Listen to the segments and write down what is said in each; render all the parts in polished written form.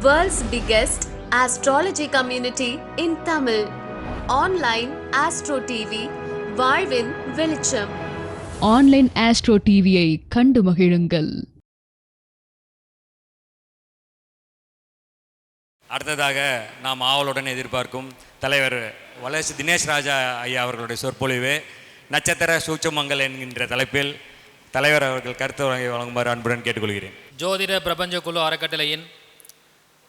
World's biggest astrology community in Tamil. Online Astro TV, வாழ்வின் வெளிச்சம். Online astro டிவியை கண்டு மகிழுங்கள். அடுத்ததாக நாம் ஆவலுடன் எதிர்பார்க்கும் தலைவர் வளர்ச்சி தினேஷ் ராஜா ஐயா அவர்களுடைய சொற்பொழிவு நட்சத்திர சூட்சமங்கள் என்கின்ற தலைப்பில் தலைவர் அவர்கள் கருத்து வழங்குமாறு அன்புடன் கேட்டுக்கொள்கிறேன். ஜோதிட பிரபஞ்ச குழு அறக்கட்டளையின்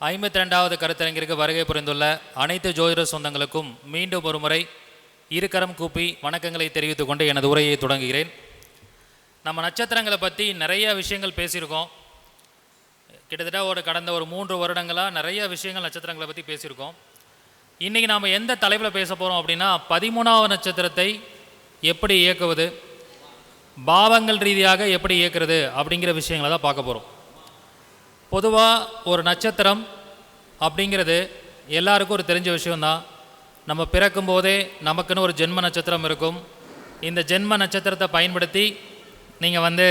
52வது கருத்தரங்கிற்கு வருகை புரிந்துள்ள அனைத்து ஜோதிட சொந்தங்களுக்கும் மீண்டும் ஒரு முறை இருகரம் கூப்பி வணக்கங்களை தெரிவித்துக் கொண்டு எனது உரையை தொடங்குகிறேன். நம்ம நட்சத்திரங்களை பற்றி நிறைய விஷயங்கள் பேசியிருக்கோம். கிட்டத்தட்ட கடந்த 3 வருடங்களாக நிறைய விஷயங்கள் நட்சத்திரங்களை பற்றி பேசியிருக்கோம். இன்றைக்கி நாம் எந்த தலைப்பில் பேச போகிறோம் அப்படின்னா 13வது நட்சத்திரத்தை எப்படி இயக்குவது, பாவங்கள் ரீதியாக எப்படி இயக்குறது அப்படிங்கிற விஷயங்களை தான் பார்க்க போகிறோம். பொதுவாக ஒரு நட்சத்திரம் அப்படிங்கிறது எல்லாருக்கும் ஒரு தெரிஞ்ச விஷயந்தான். நம்ம பிறக்கும் போதே நமக்குன்னு ஒரு ஜென்ம நட்சத்திரம் இருக்கும். இந்த ஜென்ம நட்சத்திரத்தை பயன்படுத்தி நீங்கள்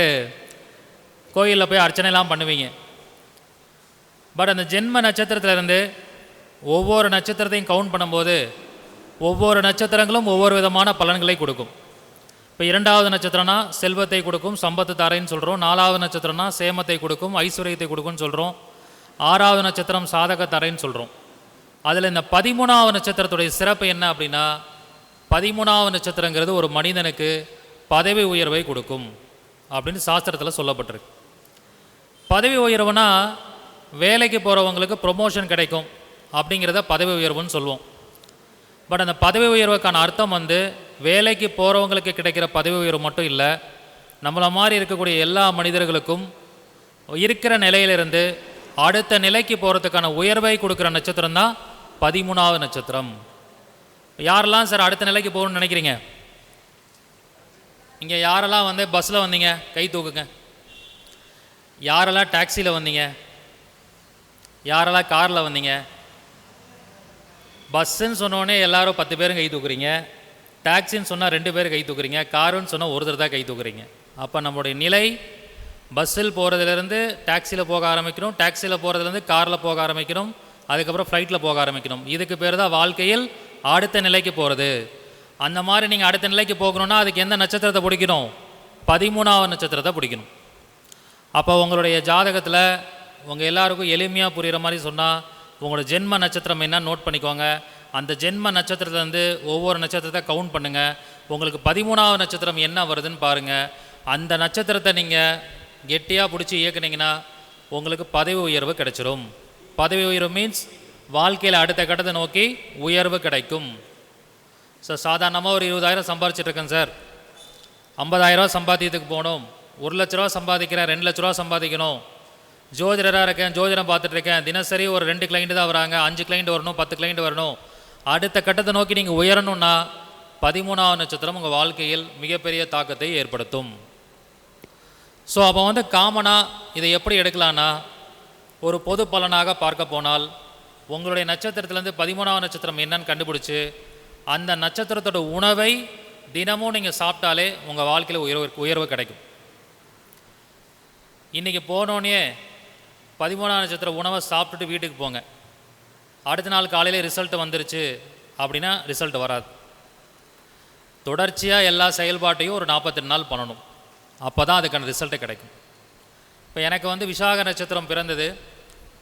கோயிலில் போய் அர்ச்சனைலாம் பண்ணுவீங்க. பட் அந்த ஜென்ம நட்சத்திரத்திலேருந்து ஒவ்வொரு நட்சத்திரத்தையும் கவுண்ட் பண்ணும்போது ஒவ்வொரு நட்சத்திரங்களும் ஒவ்வொரு விதமான பலன்களை கொடுக்கும். இப்போ 2வது நட்சத்திரம்னா செல்வத்தை கொடுக்கும், சம்பத்து தாரைன்னு சொல்கிறோம். 4வது நட்சத்திரம்னா சேமத்தை கொடுக்கும், ஐஸ்வர்யத்தை கொடுக்கும்னு சொல்கிறோம். 6வது நட்சத்திரம் சாதக தரைன்னு சொல்கிறோம். அதில் இந்த 13வது நட்சத்திரத்துடைய சிறப்பு என்ன அப்படின்னா, 13வது நட்சத்திரங்கிறது ஒரு மனிதனுக்கு பதவி உயர்வை கொடுக்கும் அப்படின்னு சாஸ்திரத்தில் சொல்லப்பட்டிருக்கு. பதவி உயர்வுனா வேலைக்கு போகிறவங்களுக்கு ப்ரொமோஷன் கிடைக்கும் அப்படிங்கிறத பதவி உயர்வுன்னு சொல்லுவோம். பட் அந்த பதவி உயர்வுக்கான அர்த்தம் வேலைக்கு போகிறவங்களுக்கு கிடைக்கிற பதவி உயர்வு மட்டும் இல்லை, நம்மளை மாதிரி இருக்கக்கூடிய எல்லா மனிதர்களுக்கும் இருக்கிற நிலையிலிருந்து அடுத்த நிலைக்கு போகிறதுக்கான உயர்வை கொடுக்குற நட்சத்திரம் தான் 13வது நட்சத்திரம். யாரெல்லாம் சார் அடுத்த நிலைக்கு போகணும்னு நினைக்கிறீங்க? இங்கே யாரெல்லாம் பஸ்ஸில் வந்தீங்க கை தூக்குங்க. யாரெல்லாம் டாக்ஸியில் வந்தீங்க? யாரெல்லாம் காரில் வந்தீங்க? பஸ்ஸுன்னு சொன்னோடனே எல்லோரும் 10 பேரும் கை தூக்குறீங்க. டாக்ஸின்னு சொன்னால் 2 பேர் கை தூக்குறீங்க. காருன்னு சொன்னால் ஒருத்தர் தான் கை தூக்குறீங்க. அப்போ நம்மளுடைய நிலை பஸ்ஸில் போகிறதுலேருந்து டாக்ஸியில் போக ஆரம்பிக்கணும், டாக்ஸியில் போகிறதுலேருந்து காரில் போக ஆரம்பிக்கணும், அதுக்கப்புறம் ஃப்ளைட்டில் போக ஆரம்பிக்கணும். இதுக்கு பேர் தான் வாழ்க்கையில் அடுத்த நிலைக்கு போகிறது. அந்த மாதிரி நீங்கள் அடுத்த நிலைக்கு போகணுன்னா அதுக்கு எந்த நட்சத்திரத்தை பிடிக்கணும்? 13வது நட்சத்திரத்தை பிடிக்கணும். அப்போ உங்களுடைய ஜாதகத்தில் உங்கள் எல்லாருக்கும் எளிமையாக புரிகிற மாதிரி சொன்னால் உங்களோட ஜென்ம நட்சத்திரம் என்ன நோட் பண்ணிக்கோங்க. அந்த ஜென்ம நட்சத்திரத்துலேருந்து ஒவ்வொரு நட்சத்திரத்தை கவுண்ட் பண்ணுங்கள். உங்களுக்கு 13வது நட்சத்திரம் என்ன வருதுன்னு பாருங்கள். அந்த நட்சத்திரத்தை நீங்கள் கெட்டியாக பிடிச்சி இயக்குனீங்கன்னா உங்களுக்கு பதவி உயர்வு கிடைச்சிரும். பதவி உயர்வு மீன்ஸ் வாழ்க்கையில் அடுத்த கட்டத்தை நோக்கி உயர்வு கிடைக்கும். சார் சாதாரணமாக ஒரு 20,000 சம்பாதிச்சிட்ருக்கேன் சார், 50,000 சம்பாத்தியத்துக்கு போகணும், 1 லட்ச ரூபா சம்பாதிக்கிறேன், 2 லட்ச ரூபா சம்பாதிக்கணும், ஜோதிடராக இருக்கேன், ஜோதிடம் பார்த்துட்ருக்கேன், தினசரி ஒரு 2 கிளைண்ட் தான் வராங்க, 5 கிளைண்ட் வரணும், 10 கிளைண்ட் வரணும், அடுத்த கட்டத்தை நோக்கி நீங்கள் உயரணும்னா 13வது நட்சத்திரம் உங்கள் வாழ்க்கையில் மிகப்பெரிய தாக்கத்தை ஏற்படுத்தும். ஸோ அப்போ காமனாக இதை எப்படி எடுக்கலான்னா, ஒரு பொது பலனாக பார்க்க போனால் உங்களுடைய நட்சத்திரத்துலேருந்து 13வது நட்சத்திரம் என்னன்னு கண்டுபிடிச்சி அந்த நட்சத்திரத்தோட உணவை தினமும் நீங்கள் சாப்பிட்டாலே உங்கள் வாழ்க்கையில் உயர்வு கிடைக்கும். இன்றைக்கி போனோடனே 13வது நட்சத்திர உணவை சாப்பிட்டுட்டு வீட்டுக்கு போங்க. அடுத்த நாள் காலையில் ரிசல்ட் வந்துருச்சு அப்படின்னா ரிசல்ட் வராது. தொடர்ச்சியாக எல்லா செயல்பாட்டையும் ஒரு 48 நாள் பண்ணணும். அப்போ தான் அதுக்கான ரிசல்ட்டு கிடைக்கும். இப்போ எனக்கு விசாக நட்சத்திரம் பிறந்தது,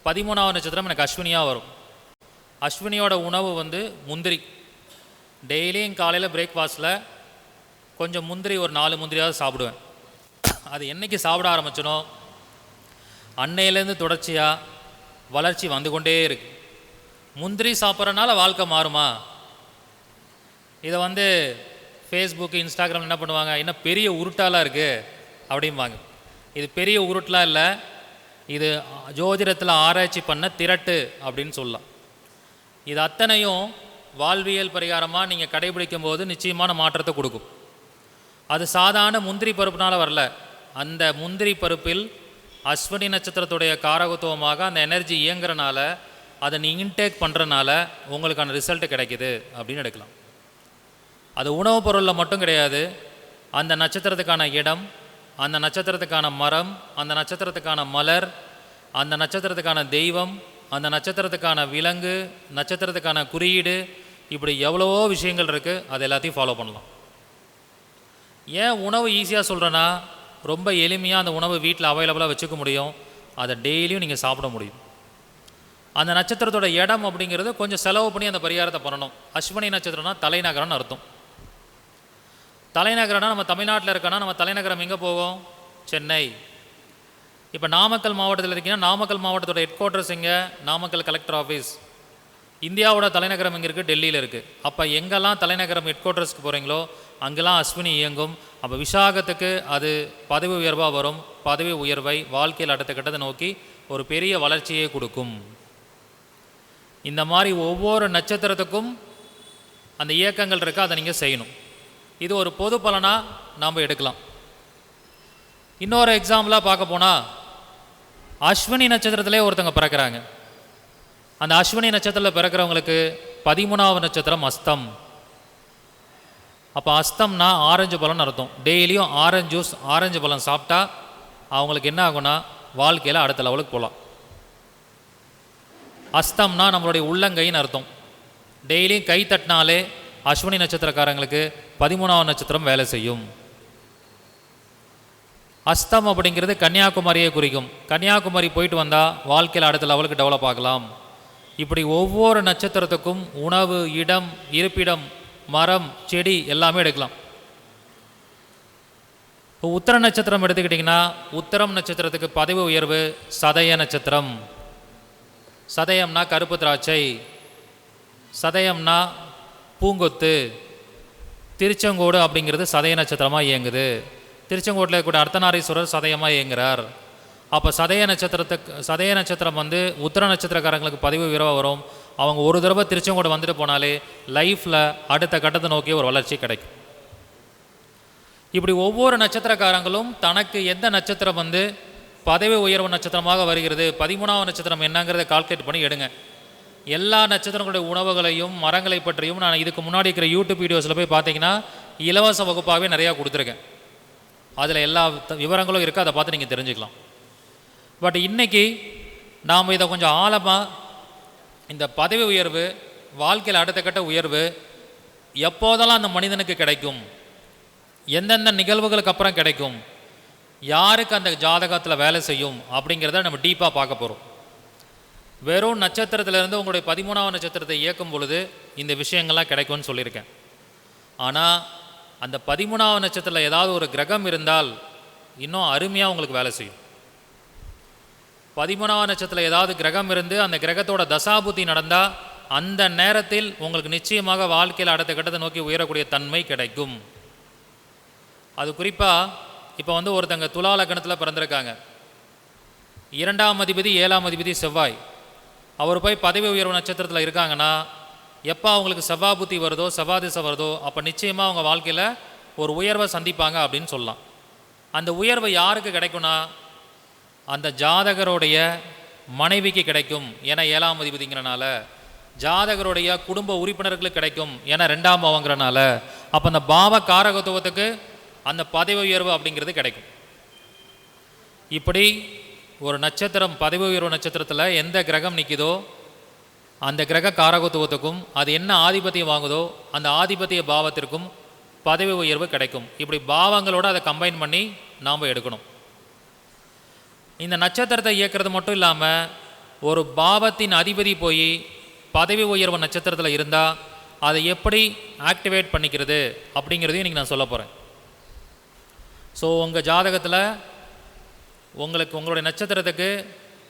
13வது நட்சத்திரம் எனக்கு அஸ்வினியாக வரும். அஸ்வினியோட உணவு முந்திரி. டெய்லியும் காலையில் பிரேக்ஃபாஸ்ட்டில் கொஞ்சம் முந்திரி, ஒரு 4 முந்திரியாவது சாப்பிடுவேன். அது என்றைக்கு சாப்பிட ஆரம்பிச்சனோ அன்னையிலேருந்து தொடர்ச்சியாக வளர்ச்சி வந்து கொண்டே இருக்குது. முந்திரி சாப்பிட்றனால வாழ்க்கை மாறுமா? இதை ஃபேஸ்புக்கு, இன்ஸ்டாகிராம் என்ன பண்ணுவாங்க, இன்னும் பெரிய உருட்டாலாம் இருக்குது அப்படிம்பாங்க. இது பெரிய உருட்டெலாம் இல்லை, இது ஜோதிடத்தில் ஆராய்ச்சி பண்ண திரட்டு அப்படின்னு சொல்லலாம். இது அத்தனையும் வாழ்வியல் பரிகாரமாக நீங்கள் கடைபிடிக்கும் போது நிச்சயமான மாற்றத்தை கொடுக்கும். அது சாதாரண முந்திரி பருப்புனால் வரல. அந்த முந்திரி பருப்பில் அஸ்வினி நட்சத்திரத்துடைய காரகத்துவமாக அந்த எனர்ஜி இயங்குறனால, அதை நீ இன்டேக் பண்ணுறனால உங்களுக்கான ரிசல்ட்டு கிடைக்கிது அப்படின்னு எடுக்கலாம். அது உணவுப் பொருளில் மட்டும் கிடையாது, அந்த நட்சத்திரத்துக்கான இடம், அந்த நட்சத்திரத்துக்கான மரம், அந்த நட்சத்திரத்துக்கான மலர், அந்த நட்சத்திரத்துக்கான தெய்வம், அந்த நட்சத்திரத்துக்கான விலங்கு, நட்சத்திரத்துக்கான குறியீடு, இப்படி எவ்வளவோ விஷயங்கள் இருக்குது. அது எல்லாத்தையும் ஃபாலோ பண்ணலாம். ஏன் உணவு ஈஸியாக சொல்கிறேன்னா, ரொம்ப எளிமையாக அந்த உணவு வீட்டில் அவைலபிளாக வச்சுக்க முடியும். அதை டெய்லியும் நீங்கள் சாப்பிட முடியும். அந்த நட்சத்திரத்தோட இடம் அப்படிங்கிறது கொஞ்சம் செலவு பண்ணி அந்த பரிகாரத்தை பண்ணணும். அஸ்வினி நட்சத்திரம்னா தலைநகரம்னு அர்த்தம். தலைநகரம்னா நம்ம தமிழ்நாட்டில் இருக்கோன்னா நம்ம தலைநகரம் எங்கே போவோம்? சென்னை. இப்போ நாமக்கல் மாவட்டத்தில் இருக்கீங்கன்னா நாமக்கல் மாவட்டத்தோட ஹெட் குவார்ட்டர்ஸ் எங்கே? Namakkal collector office. இந்தியாவோட தலைநகரம் எங்கே இருக்குது? டெல்லியில் இருக்குது. அப்போ எங்கெல்லாம் தலைநகரம் ஹெட் குவார்ட்டர்ஸ்க்கு போகிறீங்களோ அங்கெல்லாம் அஸ்வினி இயங்கும். அப்போ விசாகத்துக்கு அது பதவி உயர்வாக வரும். பதவி உயர்வை வாழ்க்கையில் அடுத்த கட்டத்தை நோக்கி ஒரு பெரிய வளர்ச்சியை கொடுக்கும். இந்த மாதிரி ஒவ்வொரு நட்சத்திரத்துக்கும் அந்த இயக்கங்கள் இருக்குது. அதை நீங்கள் செய்யணும். இது ஒரு பொது பலனாக நாம் எடுக்கலாம். இன்னொரு எக்ஸாம்பிளாக பார்க்க போனால், அஸ்வினி நட்சத்திரத்திலே ஒருத்தங்க பிறக்கிறாங்க. அந்த அஸ்வினி நட்சத்திரத்தில் பிறக்கிறவங்களுக்கு 13வது நட்சத்திரம் அஸ்தம். அப்போ அஸ்தம்னா ஆரஞ்சு பழம்னு அர்த்தம். டெய்லியும் ஆரஞ்சு ஜூஸ், ஆரஞ்சு பழம் சாப்பிட்டா அவங்களுக்கு என்ன ஆகும்னா வாழ்க்கையில் அடுத்த லெவலுக்கு போகலாம். அஸ்தம்னா நம்மளுடைய உள்ளங்கைன்னு அர்த்தம். டெய்லியும் கை தட்டினாலே அஸ்வினி நட்சத்திரக்காரங்களுக்கு 13வது நட்சத்திரம் வேலை செய்யும். அஸ்தம் அப்படிங்கிறது கன்னியாகுமரியை குறிக்கும். கன்னியாகுமரி போயிட்டு வந்தால் வாழ்க்கையில் அடுத்த லெவலுக்கு டெவலப் ஆகலாம். இப்படி ஒவ்வொரு நட்சத்திரத்துக்கும் உணவு, இடம், இருப்பிடம், மரம், செடி எல்லாமே எடுக்கலாம். இப்போ உத்திர நட்சத்திரம் எடுத்துக்கிட்டிங்கன்னா, உத்திரம் நட்சத்திரத்துக்கு பதவி உயர்வு சதய நட்சத்திரம். சதயம்னா கருப்பு திராட்சை, சதயம்னா பூங்கொத்து. திருச்செங்கோடு அப்படிங்கிறது சதய நட்சத்திரமாக இயங்குது. திருச்செங்கோட்டில் கூட அர்த்தநாரீஸ்வரர் சதயமாக இயங்குறார். அப்போ சதய நட்சத்திரம் உத்திர நட்சத்திரக்காரங்களுக்கு பதவி உயர்வாக வரும். அவங்க ஒரு தடவை திருச்செங்கோடு வந்துட்டு போனாலே லைஃப்பில் அடுத்த கட்டத்தை நோக்கி ஒரு வளர்ச்சி கிடைக்கும். இப்படி ஒவ்வொரு நட்சத்திரக்காரங்களும் தனக்கு எந்த நட்சத்திரம் பதவி உயர்வு நட்சத்திரமாக வருகிறது, 13வது நட்சத்திரம் என்னங்கிறத கால்குலேட் பண்ணி எடுங்க. எல்லா நட்சத்திரங்களுடைய உணவுகளையும் மரங்களை பற்றியும் நான் இதுக்கு முன்னாடி இருக்கிற யூடியூப் வீடியோஸில் போய் பார்த்தீங்கன்னா இலவச வகுப்பாகவே நிறையா கொடுத்துருக்கேன். அதில் எல்லா விவரங்களும் இருக்குது. அதை பார்த்து நீங்கள் தெரிஞ்சுக்கலாம். பட் இன்றைக்கி நாம் இதை கொஞ்சம் ஆழமாக, இந்த பதவி உயர்வு, வாழ்க்கையில் அடுத்த கட்ட உயர்வு எப்போதெல்லாம் அந்த மனிதனுக்கு கிடைக்கும், எந்தெந்த நிகழ்வுகளுக்கு அப்புறம் கிடைக்கும், யாருக்கு அந்த ஜாதகத்தில் வேலை செய்யும் அப்படிங்கிறத நம்ம டீப்பாக பார்க்க போகிறோம். வெறும் நட்சத்திரத்திலேருந்து உங்களுடைய 13வது நட்சத்திரத்தை இயக்கும் பொழுது இந்த விஷயங்கள்லாம் கிடைக்கும்னு சொல்லியிருக்கேன். ஆனால் அந்த 13வது நட்சத்திரத்தில் ஏதாவது ஒரு கிரகம் இருந்தால் இன்னும் அருமையாக உங்களுக்கு வேலை செய்யும். 13வது நட்சத்திரத்தில் ஏதாவது கிரகம் இருந்து அந்த கிரகத்தோட தசாபுத்தி நடந்தால் அந்த நேரத்தில் உங்களுக்கு நிச்சயமாக வாழ்க்கையில் அடுத்த கட்டத்தை நோக்கி உயரக்கூடிய தன்மை கிடைக்கும். அது குறிப்பாக இப்போ ஒருத்தங்க துலா லக்னத்தில் பிறந்திருக்காங்க. 2ஆம் அதிபதி 7ஆம் அதிபதி செவ்வாய். அவர் போய் பதவி உயர்வு நட்சத்திரத்தில் இருக்காங்கன்னா எப்போ அவங்களுக்கு செவ்வாய் புத்தி வருதோ, செவ்வாய் திசை வருதோ, அப்போ நிச்சயமாக அவங்க வாழ்க்கையில் ஒரு உயர்வை சந்திப்பாங்க அப்படின்னு சொல்லலாம். அந்த உயர்வை யாருக்கு கிடைக்கும்னா அந்த ஜாதகருடைய மனைவிக்கு கிடைக்கும், ஏன்னா 7ஆம் அதிபதிங்கிறனால. ஜாதகருடைய குடும்ப உறுப்பினர்களுக்கு கிடைக்கும், ஏன்னா 2ஆம் பாவங்கிறனால. அப்போ அந்த பாவ காரகத்துவத்துக்கு அந்த பதவி உயர்வு அப்படிங்கிறது கிடைக்கும். இப்படி ஒரு நட்சத்திரம், பதவி உயர்வு நட்சத்திரத்தில் எந்த கிரகம் நிற்குதோ அந்த கிரக காரகத்துவத்துக்கும் அது என்ன ஆதிபத்தியம் வாங்குதோ அந்த ஆதிபத்திய பாவத்திற்கும் பதவி உயர்வு கிடைக்கும். இப்படி பாவங்களோடு அதை கம்பைன் பண்ணி நாம் எடுக்கணும். இந்த நட்சத்திரத்தை இயக்கிறது மட்டும் இல்லாமல் ஒரு பாவத்தின் அதிபதி போய் பதவி உயர்வு நட்சத்திரத்தில் இருந்தால் அதை எப்படி ஆக்டிவேட் பண்ணிக்கிறது அப்படிங்கிறதையும் இன்றைக்கி நான் சொல்ல போகிறேன். ஸோ உங்கள் ஜாதகத்தில் உங்களுடைய நட்சத்திரத்துக்கு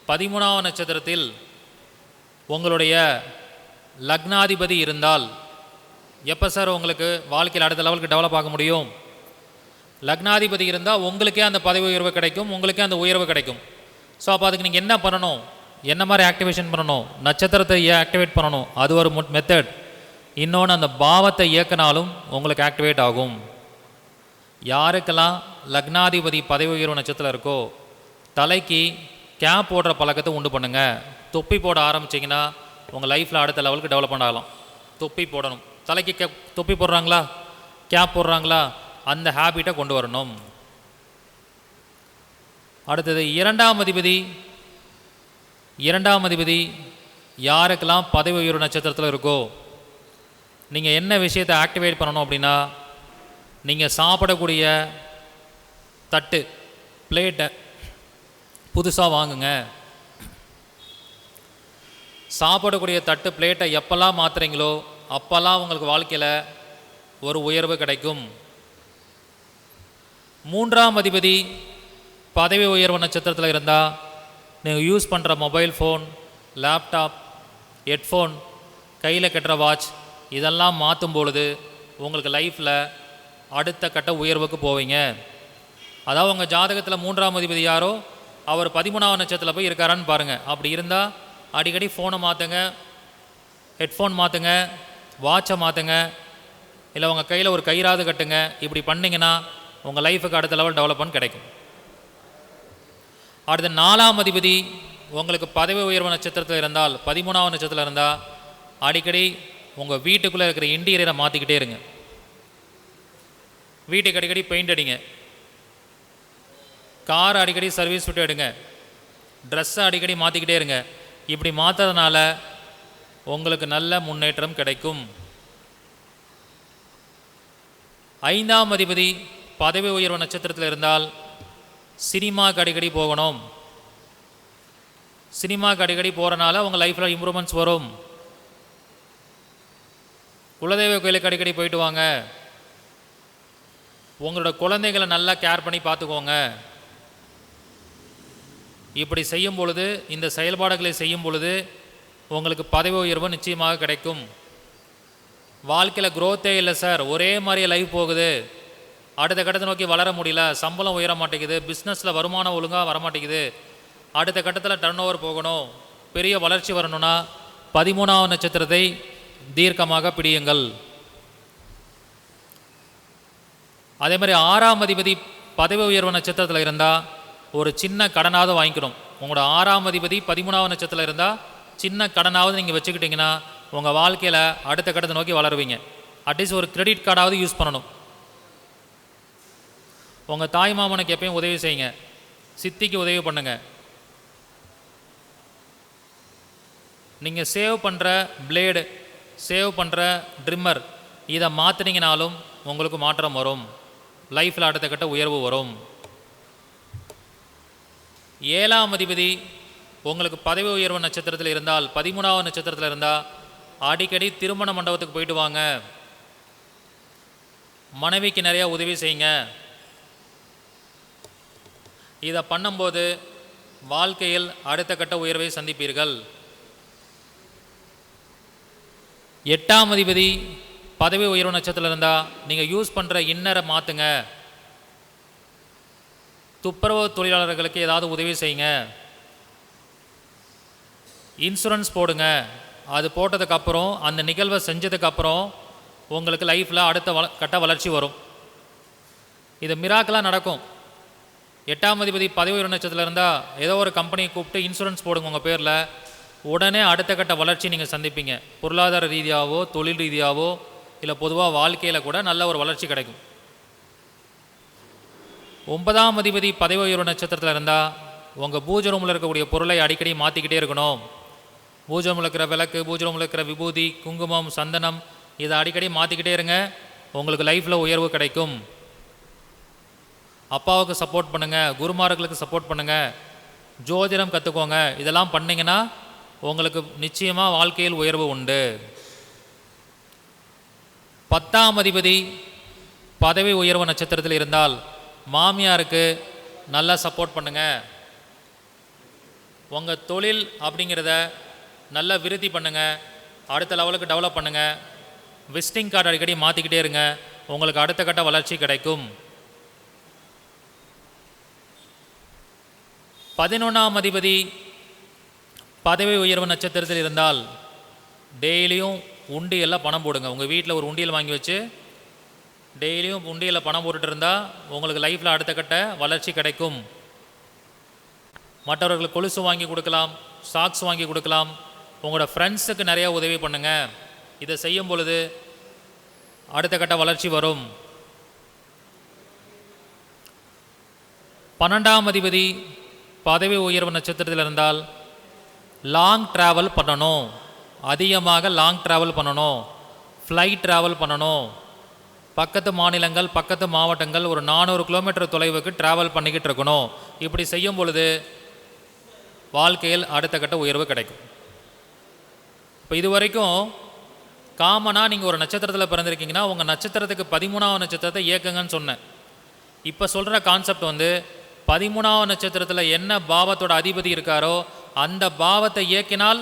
13வது நட்சத்திரத்தில் உங்களுடைய லக்னாதிபதி இருந்தால் எப்போ சார் உங்களுக்கு வாழ்க்கையில் அடுத்த லெவலுக்கு டெவலப் ஆக முடியும்? லக்னாதிபதி இருந்தால் உங்களுக்கே அந்த பதவி உயர்வு கிடைக்கும், உங்களுக்கே அந்த உயர்வு கிடைக்கும். ஸோ அப்போ அதுக்கு நீங்கள் என்ன பண்ணணும், என்ன மாதிரி ஆக்டிவேஷன் பண்ணணும்? நட்சத்திரத்தை ஆக்டிவேட் பண்ணணும், அது ஒரு மெத்தட். இன்னொன்று அந்த பாவத்தை இயக்கினாலும் உங்களுக்கு ஆக்டிவேட் ஆகும். யாருக்கெல்லாம் லக்னாதிபதி பதவி உயர்வு நட்சத்திரம் இருக்கோ தலைக்கு கேப் போடுற பழக்கத்தை உண்டு பண்ணுங்கள். தொப்பி போட ஆரம்பிச்சிங்கன்னா உங்கள் லைஃப்பில் அடுத்த லெவலுக்கு டெவலப்மெண்ட் ஆகலாம். தொப்பி போடணும். தலைக்கு தொப்பி போடுறாங்களா, கேப் போடுறாங்களா, அந்த ஹேபிட்டை கொண்டு வரணும். அடுத்தது 2ஆம் அதிபதி யாருக்கெல்லாம் பதவி உயர்வு நட்சத்திரத்தில் இருக்கோ நீங்கள் என்ன விஷயத்தை ஆக்டிவேட் பண்ணணும் அப்படின்னா, நீங்கள் சாப்பிடக்கூடிய தட்டு பிளேட்டை புதுசாக வாங்குங்க. சாப்பிடக்கூடிய தட்டு பிளேட்டை எப்போல்லாம் மாற்றுறீங்களோ அப்போல்லாம் உங்களுக்கு வாழ்க்கையில் ஒரு உயர்வு கிடைக்கும். 3ஆம் அதிபதி பதவி உயர்வு நட்சத்திரத்தில் இருந்தால் நீங்கள் யூஸ் பண்ணுற மொபைல் ஃபோன், லேப்டாப், ஹெட்ஃபோன், கையில் கட்டுற வாட்ச் இதெல்லாம் மாற்றும் பொழுது உங்களுக்கு லைஃப்பில் அடுத்த கட்ட உயர்வுக்கு போவீங்க. அதாவது உங்கள் ஜாதகத்தில் 3ஆம் அதிபதி யாரோ அவர் 13ஆம் நட்சத்திரத்தில் போய் இருக்காரான்னு பாருங்கள். அப்படி இருந்தால் அடிக்கடி ஃபோனை மாற்றுங்க, ஹெட்ஃபோன் மாற்றுங்க, வாட்சை மாற்றுங்க, இல்லை உங்கள் கையில் ஒரு கயிறாவது கட்டுங்க. இப்படி பண்ணிங்கன்னா உங்கள் லைஃபுக்கு அடுத்த லெவல் டெவலப்மெண்ட் கிடைக்கும். அடுத்த 4ஆம் அதிபதி உங்களுக்கு பதவி உயர்வு நட்சத்திரத்தில் இருந்தால், 13ஆம் நட்சத்திரத்தில் இருந்தால் அடிக்கடி உங்கள் வீட்டுக்குள்ளே இருக்கிற இன்டீரியரை மாற்றிக்கிட்டே இருங்க. வீட்டுக்கு அடிக்கடி பெயிண்ட் அடிங்க, கார் அடிக்கடி சர்வீஸ் விட்டு எடுங்க, ட்ரெஸ்ஸை அடிக்கடி மாற்றிக்கிட்டே இருங்க. இப்படி மாற்றுறதுனால உங்களுக்கு நல்ல முன்னேற்றம் கிடைக்கும். 5ஆம் அதிபதி பதவி உயர்வு நட்சத்திரத்தில் இருந்தால் சினிமாவுக்கு அடிக்கடி போகணும். சினிமாவுக்கு அடிக்கடி போகிறனால உங்கள் லைஃப்பில் இம்ப்ரூவ்மெண்ட்ஸ் வரும். குலதெய்வ கோயிலுக்கு அடிக்கடி போயிட்டு வாங்க. உங்களோட குழந்தைகளை நல்லா கேர் பண்ணி பார்த்துக்கோங்க. இப்படி செய்யும் பொழுது, இந்த செயல்பாடுகளை செய்யும் பொழுது உங்களுக்கு பதவி உயர்வு நிச்சயமாக கிடைக்கும். வாழ்க்கையில் க்ரோத்தே இல்லை சார், ஒரே மாதிரி லைஃப் போகுது, அடுத்த கட்டத்தை நோக்கி வளர முடியல, சம்பளம் உயர மாட்டேங்குது, பிஸ்னஸில் வருமானம் ஒழுங்காக வரமாட்டேங்குது, அடுத்த கட்டத்தில் டர்ன் ஓவர் போகணும், பெரிய வளர்ச்சி வரணும்னா 13ஆம் நட்சத்திரத்தை தீர்க்கமாக பிடியுங்கள். அதே மாதிரி 6ஆம் அதிபதி பதவி உயர்வு நட்சத்திரத்தில் இருந்தால் ஒரு சின்ன கடனாவது வாங்கிக்கணும். உங்களோட 6ஆம் அதிபதி 13ஆம் நட்சத்திரத்தில் இருந்தால் சின்ன கடனாவது நீங்கள் வச்சுக்கிட்டிங்கன்னா உங்கள் வாழ்க்கையில் அடுத்த கட்டத்தை நோக்கி வளருவீங்க. அட்லீஸ்ட் ஒரு கிரெடிட் கார்டாவது யூஸ் பண்ணணும். உங்கள் தாய் மாமனுக்கு எப்பயும் உதவி செய்யுங்க, சித்திக்கு உதவி பண்ணுங்க. நீங்கள் சேவ் பண்ணுற பிளேடு, சேவ் பண்ணுற ட்ரிம்மர் இதை மாற்றினீங்கனாலும் உங்களுக்கு மாற்றம் வரும், லைஃப்பில் அடுத்த கட்ட உயர்வு வரும். 7ஆம் அதிபதி உங்களுக்கு பதவி உயர்வு நட்சத்திரத்தில் இருந்தால், 13ஆம் நட்சத்திரத்தில் இருந்தால் அடிக்கடி திருமண மண்டபத்துக்கு போயிட்டு வாங்க. மனைவிக்கு நிறையா உதவி செய்யுங்க. இதை பண்ணும்போது வாழ்க்கையில் அடுத்த கட்ட உயர்வை சந்திப்பீர்கள். 8ஆம் அதிபதி பதவி உயர்வு நட்சத்திரத்தில் இருந்தால் நீங்கள் யூஸ் பண்ணுற இன்னரை மாற்றுங்க. துப்புரவு தொழிலாளர்களுக்கு ஏதாவது உதவி செய்யுங்க. இன்சூரன்ஸ் போடுங்க. அது போட்டதுக்கப்புறம், அந்த நிகழ்வை செஞ்சதுக்கப்புறம் உங்களுக்கு லைஃப்பில் அடுத்த கட்ட வளர்ச்சி வரும். இது மிராக்கலாக நடக்கும். 8ஆம் அதிபதி பதவி உயர்வு நட்சத்திரத்தில் இருந்தால் ஏதோ ஒரு கம்பெனியை கூப்பிட்டு இன்சூரன்ஸ் போடுங்க உங்கள் பேரில், உடனே அடுத்த கட்ட வளர்ச்சி நீங்கள் சந்திப்பீங்க. பொருளாதார ரீதியாகவோ, தொழில் ரீதியாகவோ, இல்லை பொதுவாக வாழ்க்கையில் கூட நல்ல ஒரு வளர்ச்சி கிடைக்கும். 9ஆம் அதிபதி பதவி உயர்வு நட்சத்திரத்தில் இருந்தால் உங்கள் பூஜை ரூமில் இருக்கக்கூடிய பொருளை அடிக்கடி மாற்றிக்கிட்டே இருக்கணும். பூஜை ரூமில் இருக்கிற விளக்கு, பூஜை ரூமில் இருக்கிற விபூதி, குங்குமம், சந்தனம் இதை அடிக்கடி மாற்றிக்கிட்டே இருங்க. உங்களுக்கு லைஃப்பில் உயர்வு கிடைக்கும். அப்பாவுக்கு சப்போர்ட் பண்ணுங்கள், குருமார்களுக்கு சப்போர்ட் பண்ணுங்கள், ஜோதிடம் கற்றுக்கோங்க. இதெல்லாம் பண்ணிங்கன்னா உங்களுக்கு நிச்சயமாக வாழ்க்கையில் உயர்வு உண்டு. 10ஆம் அதிபதி பதவி உயர்வு நட்சத்திரத்தில் இருந்தால் மாமியாருக்கு நல்லா சப்போர்ட் பண்ணுங்கள். உங்கள் தொழில் அப்படிங்கிறத நல்லா விருத்தி பண்ணுங்கள், அடுத்த லெவலுக்கு டெவலப் பண்ணுங்கள். விசிட்டிங் கார்டு அடிக்கடி மாற்றிக்கிட்டே இருங்க, உங்களுக்கு அடுத்த கட்ட வளர்ச்சி கிடைக்கும். 11ஆம் அதிபதி பதவி உயர்வு நட்சத்திரத்தில் இருந்தால் டெய்லியும் உண்டியலில் பணம் போடுங்க. உங்கள் வீட்டில் ஒரு உண்டியல் வாங்கி வச்சு டெய்லியும் உண்டியலில் பணம் போட்டுட்டு இருந்தால் உங்களுக்கு லைஃப்பில் அடுத்த கட்ட வளர்ச்சி கிடைக்கும். மற்றவர்களுக்கு கொலுசு வாங்கி கொடுக்கலாம், சாக்ஸ் வாங்கி கொடுக்கலாம். உங்களோட ஃப்ரெண்ட்ஸுக்கு நிறையா உதவி பண்ணுங்கள். இதை செய்யும் பொழுது அடுத்த கட்ட வளர்ச்சி வரும். 12ஆம் அதிபதி பதவி உயர்வு நட்சத்திரத்தில் இருந்தால் லாங் ட்ராவல் பண்ணணும், அதிகமாக லாங் ட்ராவல் பண்ணணும், ஃப்ளைட் ட்ராவல் பண்ணணும், பக்கத்து மாநிலங்கள் பக்கத்து மாவட்டங்கள் ஒரு 400 கிலோமீட்டர் தொலைவுக்கு ட்ராவல் பண்ணிக்கிட்டு இருக்கணும். இப்படி செய்யும் பொழுது வாழ்க்கையில் அடுத்த கட்ட உயர்வு கிடைக்கும். இப்போ இது வரைக்கும் காமனாக நீங்கள் ஒரு நட்சத்திரத்தில் பிறந்திருக்கீங்கன்னா உங்கள் நட்சத்திரத்துக்கு 13ஆவது நட்சத்திரத்தை இயக்குங்கன்னு சொன்னேன். இப்போ சொல்கிற கான்செப்ட் வந்து 13ஆவது நட்சத்திரத்தில் என்ன பாவத்தோட அதிபதி இருக்காரோ அந்த பாவத்தை இயக்கினால்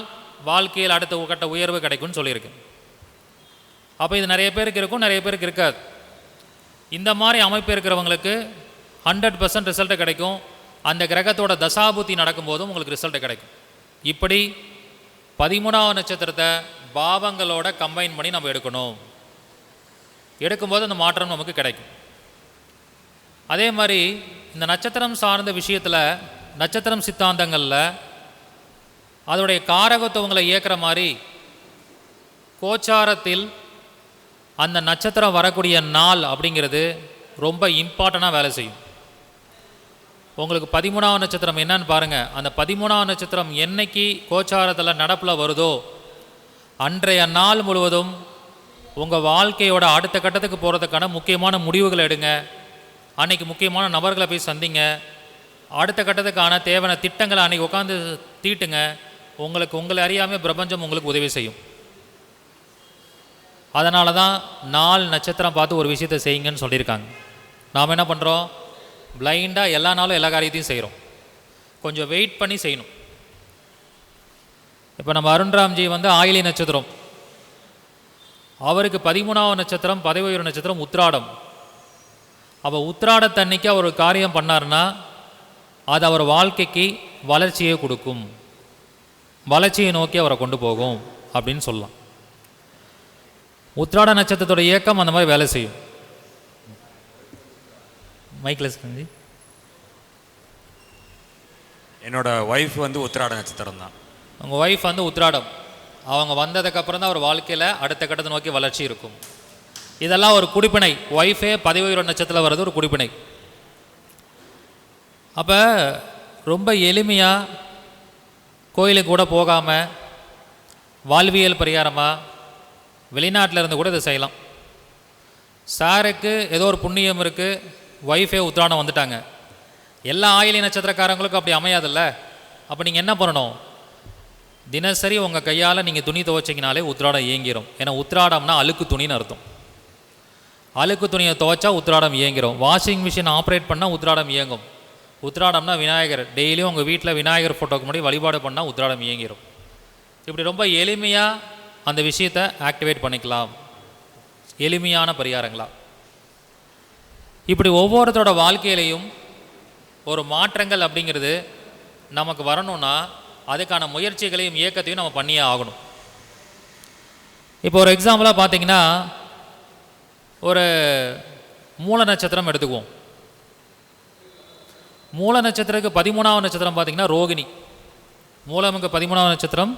வாழ்க்கையில் அடுத்த கட்ட உயர்வு கிடைக்கும்னு சொல்லியிருக்கேன். அப்போ இது நிறைய பேருக்கு இருக்கும், நிறைய பேருக்கு இருக்காது. இந்த மாதிரி அமைப்பு இருக்கிறவங்களுக்கு 100% ரிசல்ட்டு கிடைக்கும். அந்த கிரகத்தோட தசாபுத்தி நடக்கும்போதும் உங்களுக்கு ரிசல்ட்டு கிடைக்கும். இப்படி 13ஆவது நட்சத்திரத்தை பாவங்களோட கம்பைன் பண்ணி நம்ம எடுக்கணும். எடுக்கும்போது அந்த மாற்றம் நமக்கு கிடைக்கும். அதே மாதிரி இந்த நட்சத்திரம் சார்ந்த விஷயத்தில் நட்சத்திரம் சித்தாந்தங்களில் அதோடைய காரகத்துவங்களை இயக்கிற மாதிரி கோச்சாரத்தில் அந்த நட்சத்திரம் வரக்கூடிய நாள் அப்படிங்கிறது ரொம்ப இம்பார்ட்டண்ட்டாக வேலை செய்யும். உங்களுக்கு 13ஆவது நட்சத்திரம் என்னன்னு பாருங்கள். அந்த 13ஆவது நட்சத்திரம் என்னைக்கு கோச்சாரத்தில் நடப்பில் வருதோ அன்றைய நாள் முழுவதும் உங்கள் வாழ்க்கையோட அடுத்த கட்டத்துக்கு போகிறதுக்கான முக்கியமான முடிவுகளை எடுங்க. அன்றைக்கி முக்கியமான நபர்களை போய் சந்திங்க. அடுத்த கட்டத்துக்கான தேவையான திட்டங்களை அன்றைக்கி உட்காந்து தீட்டுங்க. உங்களை அறியாமல் பிரபஞ்சம் உங்களுக்கு உதவி செய்யும். அதனால தான் நாள் நட்சத்திரம் பார்த்து ஒரு விஷயத்தை செய்யுங்கன்னு சொல்லியிருக்காங்க. நாம் என்ன பண்ணுறோம்? பிளைண்டாக எல்லா நாளும் எல்லா காரியத்தையும் செய்கிறோம். கொஞ்சம் வெயிட் பண்ணி செய்யணும். இப்போ நம்ம அருண்ராம்ஜி வந்து ஆயிலி நட்சத்திரம், அவருக்கு 13ஆவது நட்சத்திரம் பதவி உயர்வு நட்சத்திரம் உத்திராடம். அப்போ உத்திராடத்தன்னைக்கு அவர் ஒரு காரியம் பண்ணார்னா அது அவர் வாழ்க்கைக்கு வளர்ச்சியை கொடுக்கும், வளர்ச்சியை நோக்கி அவரை கொண்டு போகும் அப்படின்னு சொல்லலாம். உத்திராட நட்சத்திரத்தோட இயக்கம் அந்த மாதிரி வேலை செய்யும். மைக்லஸ் கஞ்சி என்னோட ஒய்ஃப் வந்து உத்திராட நட்சத்திரம் தான். உங்கள் ஒய்ஃப் வந்து உத்திராடம். அவங்க வந்ததுக்கப்புறம் தான் அவர் வாழ்க்கையில் அடுத்த கட்டத்தை நோக்கி வளர்ச்சி இருக்கும். இதெல்லாம் ஒரு குடிப்பினை. ஒய்ஃபே பதவி உயர்வு நட்சத்திரம் வர்றது ஒரு குடிப்பினை. அப்போ ரொம்ப எளிமையாக கோயிலுக்கு கூட போகாமல் வாழ்வியல் பரிகாரமாக வெளிநாட்டில் இருந்து கூட இதை செய்யலாம். சாருக்கு ஏதோ ஒரு புண்ணியம் இருக்குது, ஒய்ஃபே உத்திராடம் வந்துட்டாங்க. எல்லா ஆயிலி நட்சத்திரக்காரங்களுக்கும் அப்படி அமையாதுல்ல. அப்போ நீங்கள் என்ன பண்ணணும்? தினசரி உங்கள் கையால் நீங்கள் துணி துவைச்சிங்கனாலே உத்திராடம் இயங்கிடும். ஏன்னா உத்திராடம்னா அழுக்கு துணின்னு அர்த்தம். அழுக்கு துணியை துவைச்சா உத்திராடம் இயங்கிடும். வாஷிங் மிஷின் ஆப்ரேட் பண்ணால் உத்திராடம் இயங்கும். உத்திராடம்னா விநாயகர், டெய்லியும் உங்கள் வீட்டில் விநாயகர் ஃபோட்டோக்கு முன்னாடி வழிபாடு பண்ணால் உத்திராடம் இயங்கிடும். இப்படி ரொம்ப எளிமையாக அந்த விஷயத்தை ஆக்டிவேட் பண்ணிக்கலாம், எளிமையான பரிகாரங்களா. இப்படி ஒவ்வொருத்தரோட வாழ்க்கையிலையும் ஒரு மாற்றங்கள் அப்படிங்கிறது நமக்கு வரணும்னா அதுக்கான முயற்சிகளையும் இயக்கத்தையும் நம்ம பண்ணியே ஆகணும். இப்போ ஒரு எக்ஸாம்பிளாக பார்த்தீங்கன்னா ஒரு மூல நட்சத்திரம் எடுத்துக்குவோம். மூல நட்சத்திரத்துக்கு 13ஆவது நட்சத்திரம் பார்த்தீங்கன்னா ரோகிணி. மூலமுக்கு 13ஆவது நட்சத்திரம்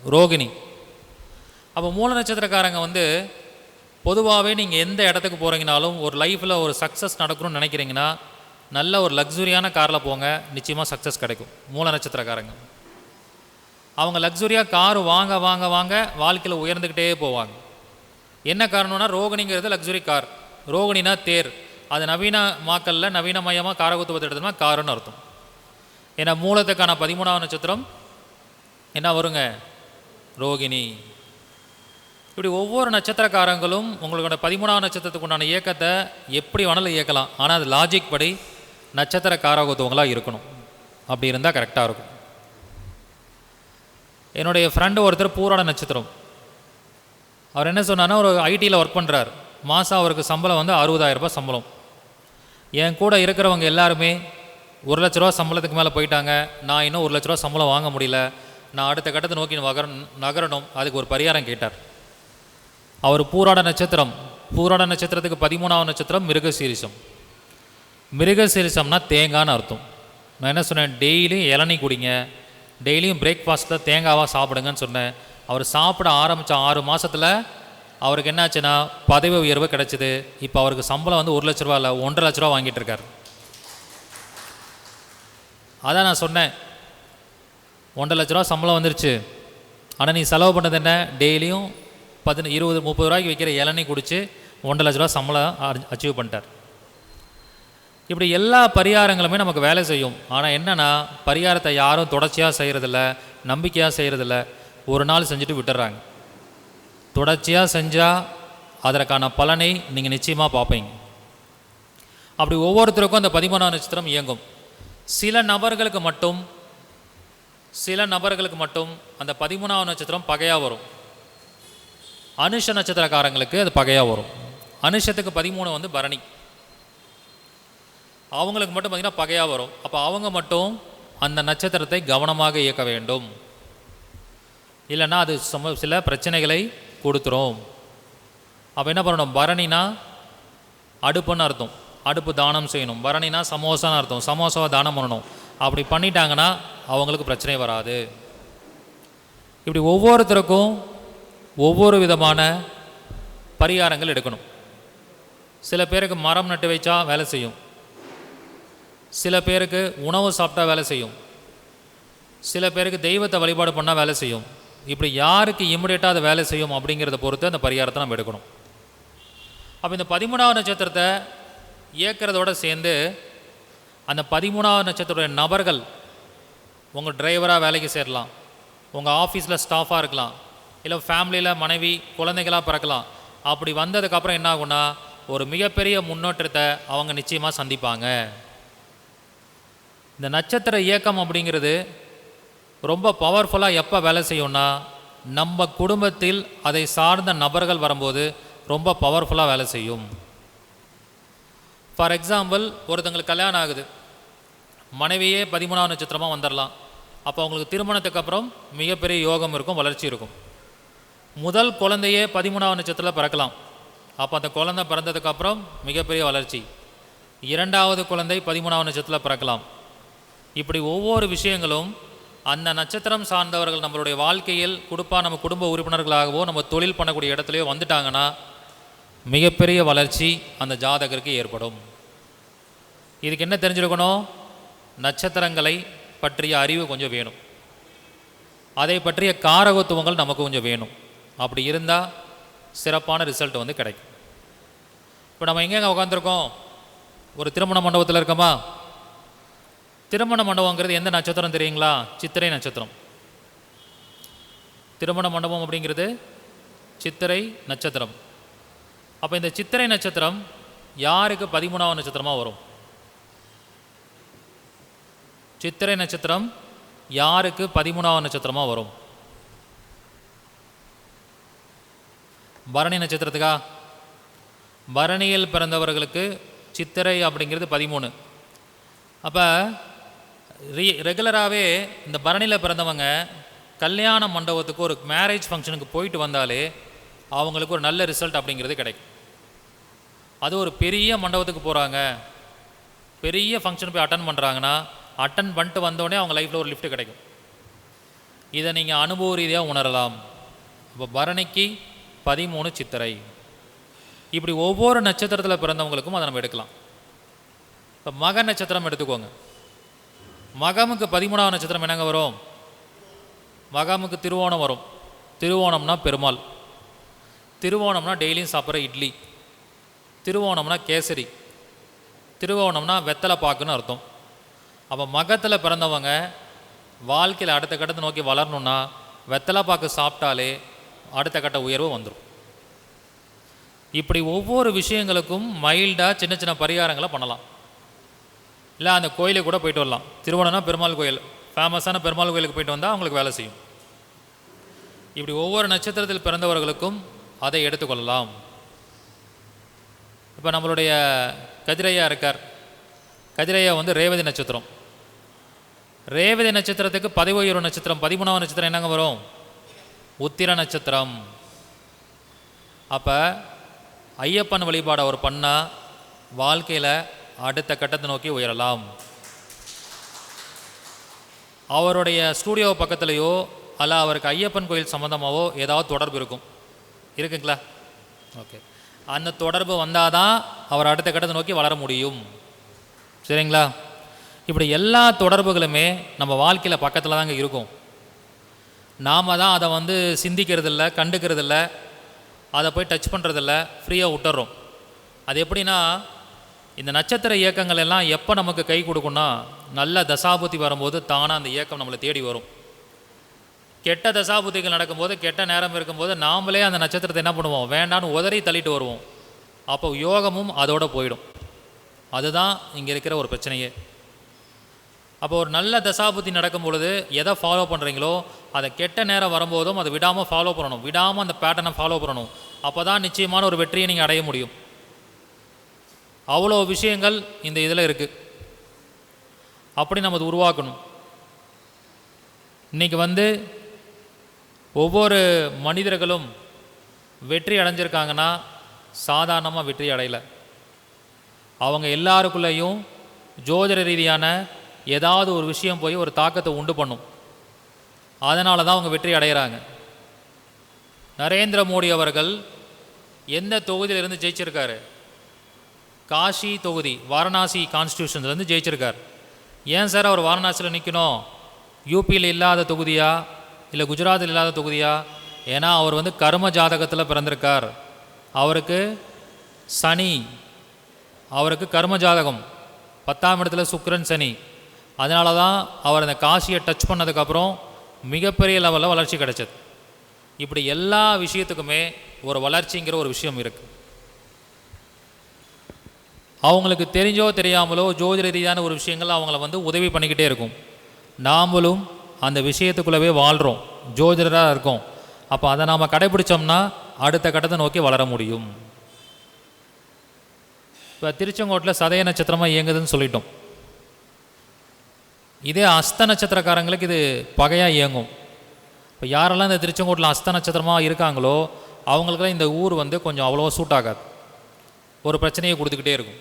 ரோகிணி. அப்போ மூல நட்சத்திரக்காரங்க வந்து பொதுவாகவே நீங்கள் எந்த இடத்துக்கு போகிறீங்கனாலும் ஒரு லைஃப்பில் ஒரு சக்ஸஸ் நடக்கணும்னு நினைக்கிறீங்கன்னா நல்ல ஒரு லக்ஸுரியான காரில் போங்க, நிச்சயமாக சக்ஸஸ் கிடைக்கும். மூல நட்சத்திரக்காரங்க அவங்க லக்ஸுரியாக காரு வாங்க வாங்க வாங்க வாழ்க்கையில் உயர்ந்துக்கிட்டே போவாங்க. என்ன காரணம்னா ரோகிணிங்கிறது லக்ஸுரி கார், ரோகிணினா தேர். அது நவீன மாக்கல்ல நவீனமயமாக காரகுத்துவத்தை எடுத்தோம்னா காருன்னு அர்த்தம். ஏன்னா மூலத்துக்கான 13ஆவது நட்சத்திரம் என்ன வருங்க? ரோகிணி. இப்படி ஒவ்வொரு நட்சத்திரக்காரங்களும் உங்களோட 13ஆவது நட்சத்திரத்துக்கு உண்டான இயக்கத்தை எப்படி வேணாலும் இயக்கலாம். ஆனால் அது லாஜிக் படி நட்சத்திர காரகத்துவங்களாக இருக்கணும். அப்படி இருந்தால் கரெக்டாக இருக்கும். என்னுடைய ஃப்ரெண்டு ஒருத்தர் பூராட நட்சத்திரம். அவர் என்ன சொன்னார்னா ஒரு ஐடியில் ஒர்க் பண்ணுறார். மாதம் அவருக்கு சம்பளம் வந்து 60,000 ரூபாய் சம்பளம். என் கூட இருக்கிறவங்க எல்லாருமே 1 லட்ச ரூபா சம்பளத்துக்கு மேலே போயிட்டாங்க. நான் இன்னும் 1 லட்ச ரூபா சம்பளம் வாங்க முடியல, நான் அடுத்த கட்டத்தை நோக்கி நகரணும், அதுக்கு ஒரு பரிகாரம் கேட்டார். அவர் பூராட நட்சத்திரம். பூராட நட்சத்திரத்துக்கு 13ஆவது நட்சத்திரம் மிருகசீரிஷம். மிருகசீரிஷம்னா தேங்காய்னு அர்த்தம். நான் என்ன சொன்னேன்? டெய்லியும் இளநீ குடிங்க, டெய்லியும் பிரேக்ஃபாஸ்ட்டில் தேங்காவாக சாப்பிடுங்கன்னு சொன்னேன். அவர் சாப்பிட ஆரம்பித்த 6 மாதத்தில் அவருக்கு என்னாச்சுன்னா பதவி உயர்வு கிடச்சிது. இப்போ அவருக்கு சம்பளம் வந்து 1 லட்ச ரூபா இல்லை, 1.5 லட்ச ரூபா வாங்கிட்டு இருக்கார். அதான் நான் சொன்னேன், 1,50,000 சம்பளம் வந்துருச்சு, ஆனால் நீ செலவு பண்ணது என்ன? டெய்லியும் 20, 30 ரூபாய்க்கு விற்கிற இளநீ குடித்து 1,50,000 சம்பளம் அச்சீவ் பண்ணிட்டார். இப்படி எல்லா பரிகாரங்களுமே நமக்கு வேலை செய்யும். ஆனால் என்னென்னா, பரிகாரத்தை யாரும் தொடர்ச்சியாக செய்கிறதில்ல, நம்பிக்கையாக செய்கிறதில்ல. ஒரு நாள் செஞ்சுட்டு விட்டுறாங்க. தொடர்ச்சியாக செஞ்சால் அதற்கான பலனை நீங்கள் நிச்சயமாக பார்ப்பீங்க. அப்படி ஒவ்வொருத்தருக்கும் அந்த 13ஆம் நட்சத்திரம் இயங்கும். சில நபர்களுக்கு மட்டும் அந்த 13ஆம் நட்சத்திரம் பகையாக வரும். அனுஷ நட்சத்திரக்காரங்களுக்கு அது பகையாக வரும். அனுஷத்துக்கு 13 வந்து பரணி, அவங்களுக்கு மட்டும் பார்த்திங்கன்னா பகையாக வரும். அப்போ அவங்க மட்டும் அந்த நட்சத்திரத்தை கவனமாக இயக்க வேண்டும், இல்லைன்னா அது சில பிரச்சனைகளை கொடுத்துரும். அப்போ என்ன பண்ணணும்? பரணினா அடுப்புன்னு அர்த்தம், அடுப்பு தானம் செய்யணும். பரணினா சமோசான்னு அர்த்தம், சமோசாவை தானம் பண்ணணும். அப்படி பண்ணிட்டாங்கன்னா அவங்களுக்கு பிரச்சனை வராது. இப்படி ஒவ்வொருத்தருக்கும் ஒவ்வொரு விதமான பரிகாரங்கள் எடுக்கணும். சில பேருக்கு மரம் நட்டு வைச்சா வேலை செய்யும், சில பேருக்கு உணவு சாப்பிட்டா வேலை செய்யும், சில பேருக்கு தெய்வத்தை வழிபாடு பண்ணால் வேலை செய்யும். இப்படி யாருக்கு இமிடியேட்டாக அதை வேலை செய்யும் அப்படிங்கிறத பொறுத்து அந்த பரிகாரத்தை நம்ம எடுக்கணும். அப்போ இந்த 13ஆம் நட்சத்திரத்தை இயக்கிறதோடு சேர்ந்து அந்த 13ஆம் நட்சத்திர நபர்கள் உங்கள் டிரைவராக வேலைக்கு சேரலாம், உங்கள் ஆஃபீஸில் ஸ்டாஃபாக இருக்கலாம், இல்லை ஃபேமிலியில் மனைவி குழந்தைகளாக பிறக்கலாம். அப்படி வந்ததுக்கப்புறம் என்ன ஆகுன்னா, ஒரு மிகப்பெரிய முன்னேற்றத்தை அவங்க நிச்சயமாக சந்திப்பாங்க. இந்த நட்சத்திர இயக்கம் அப்படிங்கிறது ரொம்ப பவர்ஃபுல்லாக எப்போ வேலை செய்யும்னா, நம்ம குடும்பத்தில் அதை சார்ந்த நபர்கள் வரும்போது ரொம்ப பவர்ஃபுல்லாக வேலை செய்யும். ஃபார் எக்ஸாம்பிள், ஒருத்தங்களுக்கு கல்யாணம் ஆகுது, மனைவியே 13ஆம் நட்சத்திரமாக வந்துடலாம். அப்போ அவங்களுக்கு திருமணத்துக்கு அப்புறம் மிகப்பெரிய யோகம் இருக்கும், வளர்ச்சி இருக்கும். முதல் குழந்தையே 13ஆம் நட்சத்திரத்தில் பிறக்கலாம். அப்போ அந்த குழந்தை பிறந்ததுக்கப்புறம் மிகப்பெரிய வளர்ச்சி. இரண்டாவது குழந்தை 13ஆம் நட்சத்திரத்தில் பிறக்கலாம். இப்படி ஒவ்வொரு விஷயங்களும் அந்த நட்சத்திரம் சார்ந்தவர்கள் நம்மளுடைய வாழ்க்கையில் நம்ம குடும்ப உறுப்பினர்களாகவோ நம்ம தொழில் பண்ணக்கூடிய இடத்துலையோ வந்துட்டாங்கன்னா மிகப்பெரிய வளர்ச்சி அந்த ஜாதகருக்கு ஏற்படும். இதுக்கு என்ன தெரிஞ்சிருக்கணும்? நட்சத்திரங்களை பற்றிய அறிவு கொஞ்சம் வேணும், அதை பற்றிய காரகத்துவங்கள் நமக்கு கொஞ்சம் வேணும். அப்படி இருந்தால் சிறப்பான ரிசல்ட் வந்து கிடைக்கும். இப்போ நம்ம எங்கெங்க உட்காந்துருக்கோம்? ஒரு திருமண மண்டபத்தில் இருக்கோமா? திருமண மண்டபங்கிறது எந்த நட்சத்திரம் தெரியுங்களா? சித்திரை நட்சத்திரம். திருமண மண்டபம் அப்படிங்கிறது சித்திரை நட்சத்திரம். அப்போ இந்த சித்திரை நட்சத்திரம் யாருக்கு 13ஆம் நட்சத்திரமாக வரும்? சித்திரை நட்சத்திரம் யாருக்கு 13ஆம் நட்சத்திரமாக வரும்? பரணி நட்சத்திரத்துக்கா? பரணியில் பிறந்தவர்களுக்கு சித்திரை அப்படிங்கிறது 13. அப்போ ரெகுலராகவே இந்த பரணியில் பிறந்தவங்க கல்யாண மண்டபத்துக்கு ஒரு மேரேஜ் ஃபங்க்ஷனுக்கு போயிட்டு வந்தாலே அவங்களுக்கு ஒரு நல்ல ரிசல்ட் அப்படிங்கிறது கிடைக்கும். அது ஒரு பெரிய மண்டபத்துக்கு போகிறாங்க, பெரிய ஃபங்க்ஷன் போய் அட்டன் பண்ணுறாங்கன்னா, அட்டன் பண்ணிட்டு வந்தோடனே அவங்க லைஃப்பில் ஒரு லிஃப்ட் கிடைக்கும். இதை நீங்கள் அனுபவ ரீதியாக உணரலாம். இப்போ பரணிக்கு 13 சித்திரை. இப்படி ஒவ்வொரு நட்சத்திரத்தில் பிறந்தவங்களுக்கும் அதை நம்ம எடுக்கலாம். இப்போ மக நட்சத்திரம் எடுத்துக்கோங்க. மகமுக்கு 13ஆம் நட்சத்திரம் என்னங்க வரும்? மகமுக்கு திருவோணம் வரும். திருவோணம்னா பெருமாள், திருவோணம்னா டெய்லியும் சாப்பிட்ற இட்லி, திருவோணம்னா கேசரி, திருவோணம்னா வெத்தலை பாக்குன்னு அர்த்தம். அப்போ மகத்தில் பிறந்தவங்க வாழ்க்கையில் அடுத்த கட்டத்தை நோக்கி வளரணுன்னா வெத்தலை பாக்கு சாப்பிட்டாலே அடுத்த கட்ட உயர்வு வந்துடும். இப்படி ஒவ்வொரு விஷயங்களுக்கும் மைல்டாக சின்ன சின்ன பரிகாரங்களை பண்ணலாம். இல்லை அந்த கோயிலுக்கு கூட போயிட்டு வரலாம். திருவோணம்னா பெருமாள் கோயில், ஃபேமஸான பெருமாள் கோயிலுக்கு போயிட்டு வந்தால் அவங்களுக்கு வேலை செய்யும். இப்படி ஒவ்வொரு நட்சத்திரத்தில் பிறந்தவர்களுக்கும் அதை எடுத்துக்கொள்ளலாம். இப்போ நம்மளுடைய கதிரையா இருக்கார். கதிரையா வந்து ரேவதி நட்சத்திரம். ரேவதி நட்சத்திரத்துக்கு 11 நட்சத்திரம், 13ஆம் நட்சத்திரம் என்னங்க வரும்? உத்திர நட்சத்திரம். அப்போ ஐயப்பன் வழிபாடு அவர் பண்ணால் வாழ்க்கையில் அடுத்த கட்டத்தை நோக்கி உயரலாம். அவருடைய ஸ்டூடியோ பக்கத்துலேயோ அல்ல அவருக்கு ஐயப்பன் கோயில் சம்மந்தமாகவோ ஏதாவது தொடர்பு இருக்குங்களா? ஓகே, அந்த தொடர்பு வந்தால் தான் அவர் அடுத்த கட்டத்தை நோக்கி வளர முடியும். சரிங்களா? இப்படி எல்லா தொடர்புகளுமே நம்ம வாழ்க்கையில் பக்கத்தில் தாங்க இருக்கும். நாம் தான் அதை வந்து சிந்திக்கிறதில்ல, கண்டுக்கிறதில்ல, அதை போய் டச் பண்ணுறதில்ல, ஃப்ரீயாக விட்டுறோம். அது எப்படின்னா, இந்த நட்சத்திர இயக்கங்கள் எல்லாம் எப்போ நமக்கு கை கொடுக்குன்னா, நல்ல தசாபுத்தி வரும்போது தானாக அந்த இயக்கம் நம்மளை தேடி வரும். கெட்ட தசாபுத்திகள் நடக்கும்போது, கெட்ட நேரம் இருக்கும்போது நாமளே அந்த நட்சத்திரத்தை என்ன பண்ணுவோம், வேண்டான்னு உதறி தள்ளிட்டு வருவோம். அப்போ யோகமும் அதோடு போயிடும். அதுதான் இங்கே இருக்கிற ஒரு பிரச்சனையே. அப்போ ஒரு நல்ல தசாபுத்தி நடக்கும் பொழுது எதை ஃபாலோ பண்ணுறீங்களோ அதை கெட்ட நேரம் வரும்போதும் அதை விடாமல் ஃபாலோ பண்ணணும், விடாமல் அந்த பேட்டர்னை ஃபாலோ பண்ணணும். அப்போ தான் நிச்சயமான ஒரு வெற்றியை நீங்கள் அடைய முடியும். அவ்வளோ விஷயங்கள் இந்த இதில் இருக்குது. அப்படி நம்ம அதை உருவாக்கணும். இன்றைக்கி வந்து ஒவ்வொரு மனிதர்களும் வெற்றி அடைஞ்சிருக்காங்கன்னா சாதாரணமாக வெற்றி அடையலை. அவங்க எல்லாருக்குள்ளேயும் ஜோதிட ரீதியான ஏதாவது ஒரு விஷயம் போய் ஒரு தாக்கத்தை உண்டு பண்ணும். அதனால தான் அவங்க வெற்றி அடைகிறாங்க. நரேந்திர மோடி அவர்கள் எந்த தொகுதியிலிருந்து ஜெயிச்சிருக்காரு? காஷி தொகுதி, வாரணாசி கான்ஸ்டியூஷன்லேருந்து ஜெயிச்சிருக்கார். ஏன் சார் அவர் வாரணாசியில் நிற்கணும்? யூபியில் இல்லாத தொகுதியா, இல்லை குஜராத்தில் இல்லாத தொகுதியா? ஏன்னா அவர் வந்து கர்ம ஜாதகத்தில் பிறந்திருக்கார். அவருக்கு சனி, அவருக்கு கர்ம ஜாதகம் 10ஆம் இடத்துல சுக்கிரன் சனி. அதனால தான் அவர் அந்த காசியை டச் பண்ணதுக்கப்புறம் மிகப்பெரிய லெவலில் வளர்ச்சி கிடைச்சது. இப்படி எல்லா விஷயத்துக்குமே ஒரு வளர்ச்சிங்கிற ஒரு விஷயம் இருக்குது. அவங்களுக்கு தெரிஞ்சோ தெரியாமலோ ஜோதிட ரீதியான ஒரு விஷயங்கள் அவங்கள வந்து உதவி பண்ணிக்கிட்டே இருக்கும். நாமளும் அந்த விஷயத்துக்குள்ளவே வாழ்கிறோம், ஜோதிடராக இருக்கோம். அப்போ அதை நாம் கடைபிடிச்சோம்னா அடுத்த கட்டத்தை நோக்கி வளர முடியும். இப்போ திருச்செங்கோட்டில் சதய நட்சத்திரமாக இயங்குதுன்னு சொல்லிட்டோம். இதே அஸ்த நட்சத்திரக்காரங்களுக்கு இது பகையாக இயங்கும். இப்போ யாரெல்லாம் இந்த திருச்செங்கோட்டில் அஸ்த நட்சத்திரமாக இருக்காங்களோ அவங்களுக்கெல்லாம் இந்த ஊர் வந்து கொஞ்சம் அவ்வளோவா சூட் ஆகாது, ஒரு பிரச்சனையை கொடுத்துக்கிட்டே இருக்கும்.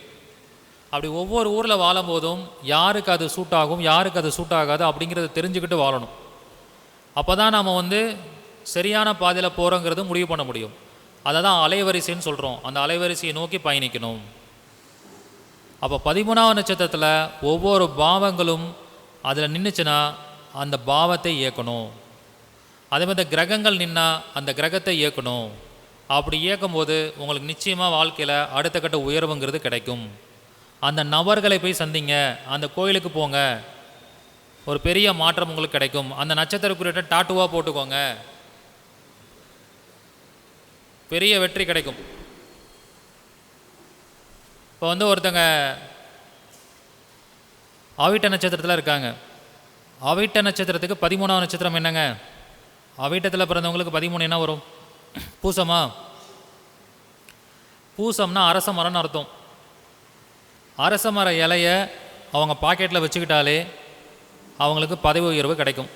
அப்படி ஒவ்வொரு ஊரில் வாழும்போதும் யாருக்கு அது சூட் ஆகும், யாருக்கு அது சூட் ஆகாது அப்படிங்கிறத தெரிஞ்சுக்கிட்டு வாழணும். அப்போ தான் நாம் வந்து சரியான பாதையில் போகிறோங்கிறது முடிவு பண்ண முடியும். அதை தான் அலைவரிசைன்னு சொல்கிறோம். அந்த அலைவரிசையை நோக்கி பயணிக்கணும். அப்போ 13ஆம் நட்சத்திரத்தில் ஒவ்வொரு பாவங்களும் அதில் நின்றுச்சுன்னா அந்த பாவத்தை இயக்கணும். அதே மாதிரி கிரகங்கள் நின்னா அந்த கிரகத்தை இயக்கணும். அப்படி இயக்கும்போது உங்களுக்கு நிச்சயமாக வாழ்க்கையில் அடுத்த கட்ட உயர்வுங்கிறது கிடைக்கும். அந்த நபர்களை போய் சந்திங்க, அந்த கோயிலுக்கு போங்க, ஒரு பெரிய மாற்றம் உங்களுக்கு கிடைக்கும். அந்த நட்சத்திர குறியீட்டை டாட்டுவாக போட்டுக்கோங்க, பெரிய வெற்றி கிடைக்கும். இப்போ வந்து ஒருத்தங்க அவிட்ட நட்சத்திரத்தில் இருக்காங்க. அவிட்ட நட்சத்திரத்துக்கு 13ஆம் நட்சத்திரம் என்னங்க? அவிட்டத்தில் பிறந்தவங்களுக்கு 13 என்ன வரும்? பூசமா? பூசம்னா அரச மரம்னு அர்த்தம். அரச மர இலையை அவங்க பாக்கெட்டில் வச்சுக்கிட்டாலே அவங்களுக்கு பதவி உயர்வு கிடைக்கும்,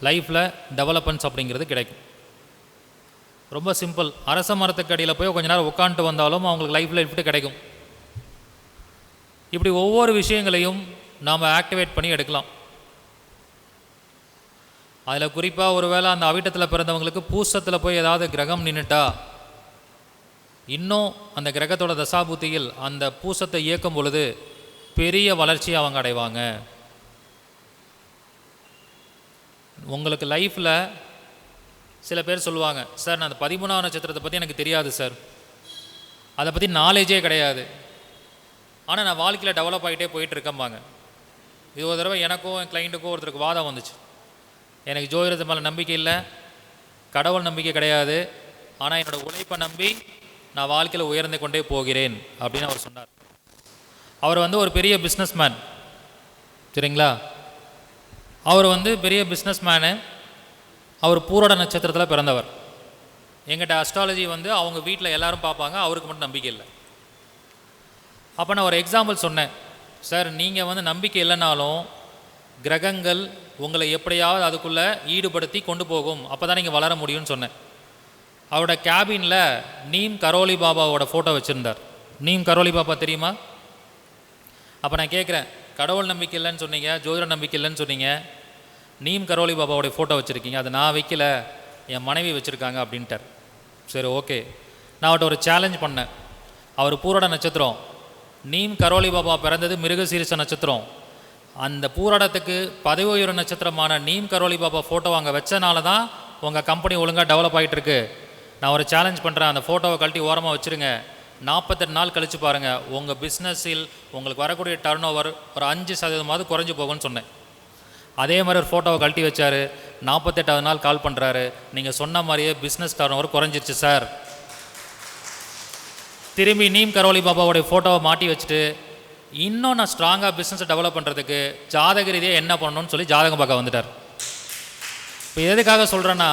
லைஃப்பில் டெவலப்மெண்ட்ஸ் அப்படிங்கிறது கிடைக்கும். ரொம்ப சிம்பிள். அரச மரத்துக்கு அடியில் போய் கொஞ்ச நேரம் உட்காந்துட்டு வந்தாலும் அவங்களுக்கு லைஃப்பில் லிஃப்ட் கிடைக்கும். இப்படி ஒவ்வொரு விஷயங்களையும் நாம் ஆக்டிவேட் பண்ணி எடுக்கலாம். அதில் குறிப்பாக ஒருவேளை அந்த அவிட்டத்தில் பிறந்தவங்களுக்கு பூசத்தில் போய் ஏதாவது கிரகம் நின்றுட்டா இன்னும் அந்த கிரகத்தோட தசாபுத்தியில் அந்த பூசத்தை இயக்கும் பொழுது பெரிய வளர்ச்சியை அவங்க அடைவாங்க. உங்களுக்கு லைஃப்பில் சில பேர் சொல்லுவாங்க, சார் நான் அந்த 13ஆம் நட்சத்திரத்தை பற்றி எனக்கு தெரியாது சார், அதை பற்றி நாலேஜே கிடையாது, ஆனால் நான் வாழ்க்கையில் டெவலப் ஆகிட்டே போயிட்டுருக்கேம்பாங்க. இது ஒரு தடவை எனக்கும் என் கிளைண்ட்டுக்கும் ஒருத்தருக்கு வாதம் வந்துச்சு. எனக்கு ஜோதிடத்து மேலே நம்பிக்கை இல்லை, கடவுள் நம்பிக்கை கிடையாது, ஆனால் என்னோடய உழைப்பை நம்பி நான் வாழ்க்கையில் உயர்ந்து கொண்டே போகிறேன் அப்படின்னு அவர் சொன்னார். அவர் வந்து ஒரு பெரிய பிஸ்னஸ் மேன், சரிங்களா? அவர் வந்து பெரிய பிஸ்னஸ் மேனு. அவர் பூரட நட்சத்திரத்தில் பிறந்தவர். எங்கிட்ட அஸ்ட்ராலஜி வந்து அவங்க வீட்டில் எல்லோரும் பார்ப்பாங்க, அவருக்கு மட்டும் நம்பிக்கை இல்லை. அப்போ நான் ஒரு எக்ஸாம்பிள் சொன்னேன், சார் நீங்கள் வந்து நம்பிக்கை இல்லைனாலும் கிரகங்கள் உங்களை எப்படியாவது அதுக்குள்ளே ஈடுபடுத்தி கொண்டு போகும், அப்போ தான் நீங்கள் வளர முடியும்னு சொன்னேன். அவரோட கேபினில் நீம் கரோலி பாபாவோட ஃபோட்டோ வச்சுருந்தார். நீம் கரோலி பாபா தெரியுமா? அப்போ நான் கேட்குறேன், கடவுள் நம்பிக்கை இல்லைன்னு சொன்னீங்க, ஜோதிட நம்பிக்கை இல்லைன்னு சொன்னீங்க, நீம் கரோலி பாபாவோடைய ஃபோட்டோ வச்சுருக்கீங்க, அதை நான் வைக்கல, என் மனைவி வச்சுருக்காங்க அப்படின்ட்டார். சரி, ஓகே. நான் அவர்கிட்ட ஒரு சேலஞ்ச் பண்ணேன். அவர் பூரட நட்சத்திரம், நீம் கரோலி பாபா பிறந்தது மிருகசீரிஷ நட்சத்திரம். அந்த பூரடத்துக்கு பதவி உயர்வு நட்சத்திரமான நீம் கரோலி பாபா ஃபோட்டோ அங்கே வச்சனால தான் உங்கள் கம்பெனி ஒழுங்காக டெவலப் ஆகிட்டு இருக்கு, நான் ஒரு சேலஞ்ச் பண்ணுறேன், அந்த ஃபோட்டோவை கழட்டி ஓரமாக வச்சுருங்க, 48 நாள் கழித்து பாருங்கள் உங்கள் பிஸ்னஸில் உங்களுக்கு வரக்கூடிய டர்ன் ஓவர் ஒரு 5% குறைஞ்சி போகும்னு சொன்னேன். அதே மாதிரி ஒரு ஃபோட்டோவை கழட்டி வச்சார். 48வது நாள் கால் பண்ணுறாரு, நீங்கள் சொன்ன மாதிரியே பிஸ்னஸ் டர்ன் ஓவர் குறைஞ்சிருச்சு சார். திரும்பி நீம் கரோலி பாபாவுடைய ஃபோட்டோவை மாட்டி வச்சுட்டு இன்னும் நான் ஸ்ட்ராங்காக பிஸ்னஸை டெவலப் பண்ணுறதுக்கு ஜாதக ரீதியாக என்ன பண்ணணும்னு சொல்லி ஜாதகம் பார்க்க வந்துட்டார். இப்போ எதுக்காக சொல்கிறேன்னா,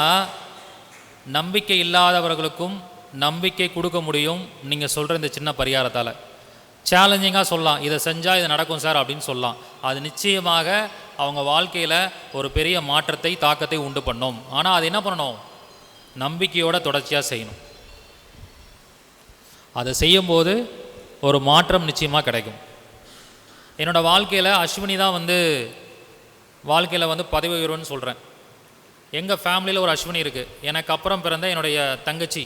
நம்பிக்கை இல்லாதவர்களுக்கும் நம்பிக்கை கொடுக்க முடியும் நீங்கள் சொல்கிற இந்த சின்ன பரிகாரத்தால். சேலஞ்சிங்காக சொல்லலாம், இதை செஞ்சால் இது நடக்கும் சார் அப்படின்னு சொல்லலாம். அது நிச்சயமாக அவங்க வாழ்க்கையில் ஒரு பெரிய மாற்றத்தை தாக்கத்தை உண்டு பண்ணும். ஆனால் அது என்ன பண்ணணும், நம்பிக்கையோட தொடர்ச்சியாக செய்யணும். அதை செய்யும்போது ஒரு மாற்றம் நிச்சயமாக கிடைக்கும். என்னோடய வாழ்க்கையில் அஸ்வினி தான் வாழ்க்கையில் பதவி உயர்வுன்னு சொல்கிறேன். எங்கள் ஃபேமிலியில் ஒரு அஸ்வினி இருக்குது. எனக்கு அப்புறம் பிறந்த என்னுடைய தங்கச்சி,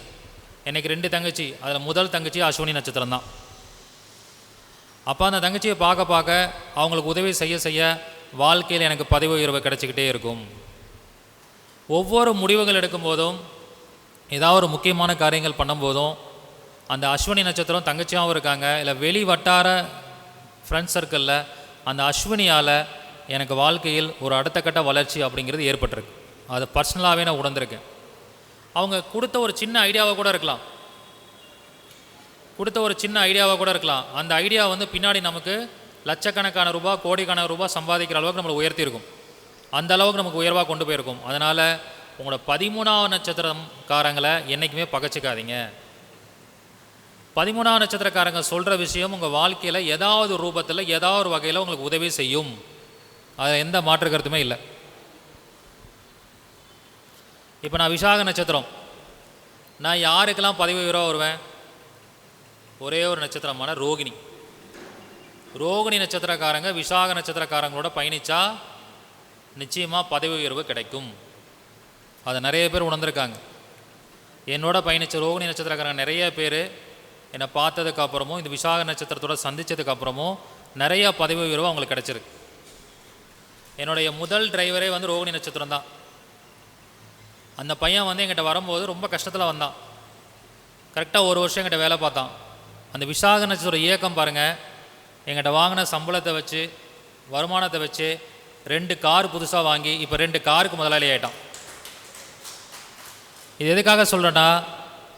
எனக்கு 2 தங்கச்சி, அதில் முதல் தங்கச்சி அஸ்வினி நட்சத்திரம் தான். அப்போ அந்த தங்கச்சியை பார்க்க பார்க்க அவங்களுக்கு உதவி செய்ய செய்ய வாழ்க்கையில் எனக்கு பதவி உயர்வு கிடச்சிக்கிட்டே இருக்கும். ஒவ்வொரு முடிவுகள் எடுக்கும்போதும் ஏதாவது ஒரு முக்கியமான காரியங்கள் பண்ணும்போதும் அந்த அஸ்வினி நட்சத்திரம் தங்கச்சியாகவும் இருக்காங்க, இல்லை வெளி வட்டார ஃப்ரெண்ட்ஸ் சர்க்கிளில் அந்த அஸ்வினியால் எனக்கு வாழ்க்கையில் ஒரு அடுத்த கட்ட வளர்ச்சி அப்படிங்கிறது ஏற்பட்டிருக்கு. அதை பர்சனலாகவே நான் உணர்ந்திருக்கேன். அவங்க கொடுத்த ஒரு சின்ன ஐடியாவாக கூட இருக்கலாம், அந்த ஐடியா பின்னாடி நமக்கு லட்சக்கணக்கான ரூபாய், கோடிக்கணக்கான ரூபாய் சம்பாதிக்கிற அளவுக்கு நம்மளை உயர்த்தியிருக்கும். அந்த அளவுக்கு நமக்கு உயர்வாக கொண்டு போயிருக்கும். அதனால் உங்களோட 13ஆம் நட்சத்திரக்காரங்களை என்றைக்குமே பகைச்சிக்காதீங்க. 13ஆம் நட்சத்திரக்காரங்க சொல்கிற விஷயம் உங்கள் வாழ்க்கையில் ஏதாவது ரூபத்தில் ஏதாவது ஒரு வகையில் உங்களுக்கு உதவி செய்யும். அது எந்த மாற்று கருத்துமே இல்லை. இப்போ நான் விசாக நட்சத்திரம், நான் யாருக்கெல்லாம் பதவி உயர்வாக வருவேன்? ஒரே ஒரு நட்சத்திரமான ரோகிணி நட்சத்திரக்காரங்க விசாக நட்சத்திரக்காரங்களோட பயணித்தா நிச்சயமாக பதவி உயர்வு கிடைக்கும். அதை நிறைய பேர் உணர்ந்திருக்காங்க. என்னோட பயணித்த ரோகிணி நட்சத்திரக்காரங்க நிறைய பேர் என்னை பார்த்ததுக்கு அப்புறமும் இந்த விசாக நட்சத்திரத்தோட சந்தித்ததுக்கு அப்புறமும் நிறையா பதவி உயர்வு அவங்களுக்கு கிடச்சிருக்கு. என்னுடைய முதல் டிரைவரே ரோகிணி நட்சத்திரம் தான். அந்த பையன் எங்கிட்ட வரும்போது ரொம்ப கஷ்டத்தில் வந்தான். கரெக்டாக 1 வருஷம் எங்கிட்ட வேலை பார்த்தான். அந்த விசாக நட்சத்திர இயக்கம் பாருங்கள், எங்கிட்ட வாங்கின சம்பளத்தை வச்சு வருமானத்தை வச்சு 2 கார் புதுசாக வாங்கி இப்போ 2 காருக்கு முதலாளி ஆகிட்டான். இது எதுக்காக சொல்கிறேன்னா,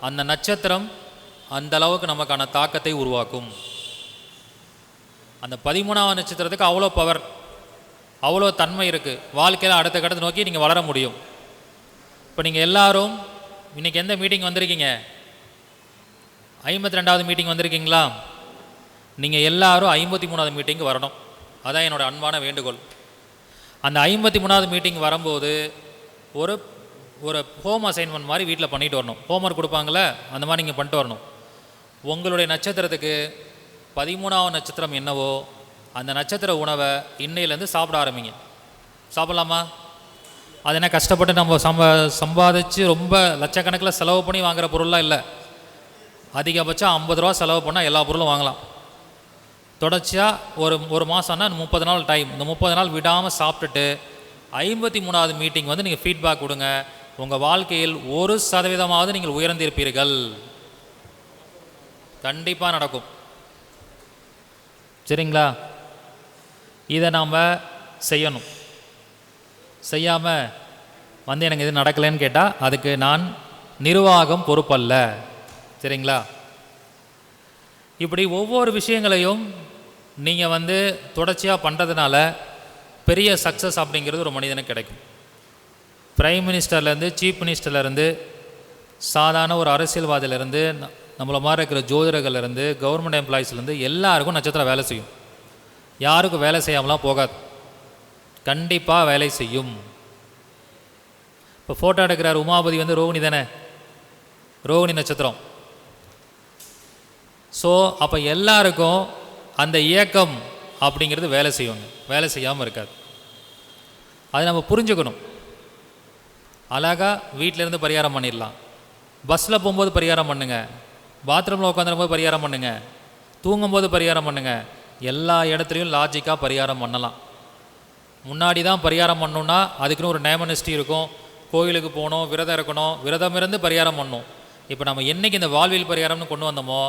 அந்த நட்சத்திரம் அந்த அளவுக்கு நமக்கான தாக்கத்தை உருவாக்கும். அந்த 13ஆம் நட்சத்திரத்துக்கு அவ்வளோ பவர், அவ்வளோ தன்மை இருக்குது. வாழ்க்கையில் அடுத்த கட்டத்தை நோக்கி நீங்கள் வளர முடியும். இப்போ நீங்கள் எல்லாரும் இன்றைக்கி எந்த மீட்டிங் வந்திருக்கீங்க? 52வது மீட்டிங் வந்திருக்கீங்களா? நீங்கள் எல்லாரும் 53வது மீட்டிங்கு வரணும். அதான் என்னோடய அன்பான வேண்டுகோள். அந்த 53வது மீட்டிங் வரும்போது ஒரு ஹோம் அசைன்மெண்ட் மாதிரி வீட்டில் பண்ணிட்டு வரணும். ஹோம்ஒர்க் கொடுப்பாங்களே, அந்த மாதிரி நீங்கள் பண்ணிட்டு வரணும். உங்களுடைய நட்சத்திரத்துக்கு 13ஆம் நட்சத்திரம் என்னவோ அந்த நட்சத்திர உணவை இன்னையிலேருந்து சாப்பிட ஆரம்பிங்க. சாப்பிட்லாமா? அது என்ன கஷ்டப்பட்டு நம்ம சம்பாதிச்சு ரொம்ப லட்சக்கணக்கில் செலவு பண்ணி வாங்குகிற பொருள்லாம் இல்லை. அதிகபட்சம் 50 ரூபா செலவு பண்ணால் எல்லா பொருளும் வாங்கலாம். தொடர்ச்சியாக ஒரு மாதம்னா 30 நாள் டைம். இந்த 30 நாள் விடாமல் சாப்பிட்டுட்டு 53வது மீட்டிங் நீங்கள் ஃபீட்பேக் கொடுங்க. உங்கள் வாழ்க்கையில் 1% நீங்கள் உயர்ந்திருப்பீர்கள். கண்டிப்பாக நடக்கும். சரிங்களா? இதை நாம் செய்யணும். செய்யாமல் எனக்கு இது நடக்கலைன்னு கேட்டால் அதுக்கு நான் நிர்வாகம் பொறுப்பல்ல. சரிங்களா? இப்படி ஒவ்வொரு விஷயங்களையும் நீங்கள் தொடர்ச்சியாக பண்ணுறதுனால பெரிய சக்ஸஸ் அப்படிங்கிறது ஒரு மனிதனுக்கு கிடைக்கும். பிரைம் மினிஸ்டர்லேருந்து, சீஃப் மினிஸ்டர்லேருந்து, சாதாரண ஒரு அரசியல்வாதியிலேருந்து, நம்மளை மாதிரி இருக்கிற ஜோதிடர்கள்லேருந்து, கவர்மெண்ட் எம்ப்ளாயீஸ்லேருந்து எல்லாருக்கும் நட்சத்திரம் வேலை செய்யும். யாருக்கும் வேலை செய்யாமலாம் போகாது. கண்டிப்பாக வேலை செய்யும். இப்போ ஃபோட்டோ எடுக்கிறார் உமாபதி ரோகிணி தானே, ரோகிணி நட்சத்திரம். ஸோ அப்போ எல்லாருக்கும் அந்த இயக்கம் அப்படிங்கிறது வேலை செய்வாங்க, வேலை செய்யாமல் இருக்காது. அதை நம்ம புரிஞ்சுக்கணும். அழகாக வீட்டிலேருந்து பரிகாரம் பண்ணிடலாம். பஸ்ஸில் போகும்போது பரிகாரம் பண்ணுங்கள், பாத்ரூமில் உட்காந்துருக்கும்போது பரிகாரம் பண்ணுங்கள், தூங்கும்போது பரிகாரம் பண்ணுங்கள். எல்லா இடத்துலையும் லாஜிக்காக பரிகாரம் பண்ணலாம். முன்னாடி தான் பரிகாரம் பண்ணணுன்னா அதுக்குன்னு ஒரு நேமனிஸ்டி இருக்கும், கோயிலுக்கு போகணும், விரதம் இருக்கணும், விரதம் இருந்து பரிகாரம் பண்ணணும். இப்போ நம்ம என்றைக்கு இந்த வாழ்வியல் பரிகாரம்னு கொண்டு வந்தோமோ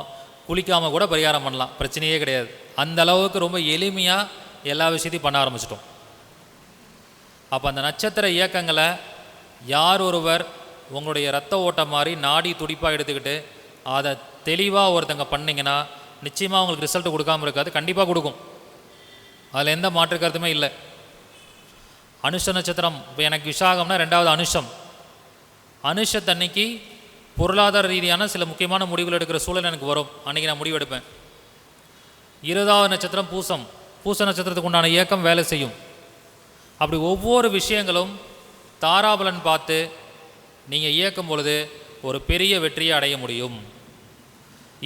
குளிக்காமல் கூட பரிகாரம் பண்ணலாம், பிரச்சனையே கிடையாது. அந்த அளவுக்கு ரொம்ப எளிமையாக எல்லா விஷயத்தையும் பண்ண ஆரம்பிச்சிட்டோம். அப்போ அந்த நட்சத்திர இயக்கங்களை யார் ஒருவர் உங்களுடைய ரத்த ஓட்டம் மாதிரி நாடி துடிப்பாக எடுத்துக்கிட்டு அதை தெளிவாக ஒருத்தங்க பண்ணிங்கன்னா நிச்சயமாக உங்களுக்கு ரிசல்ட் கொடுக்காமல் இருக்காது, கண்டிப்பாக கொடுக்கும். அதில் எந்த மாற்று கருத்துமே இல்லை. அனுஷ நட்சத்திரம், இப்போ எனக்கு விசாகம்னா 2வது அனுஷம். அனுஷத்தன்னைக்கு பொருளாதார ரீதியான சில முக்கியமான முடிவுகள் எடுக்கிற சூழல் எனக்கு வரும், அன்றைக்கி நான் முடிவு எடுப்பேன். 20வது நட்சத்திரம் பூசம். பூச நட்சத்திரத்துக்கு உண்டான இயக்கம் வேலை செய்யும். அப்படி ஒவ்வொரு விஷயங்களும் தாராபலன் பார்த்து நீங்கள் இயக்கும் பொழுது ஒரு பெரிய வெற்றியை அடைய முடியும்.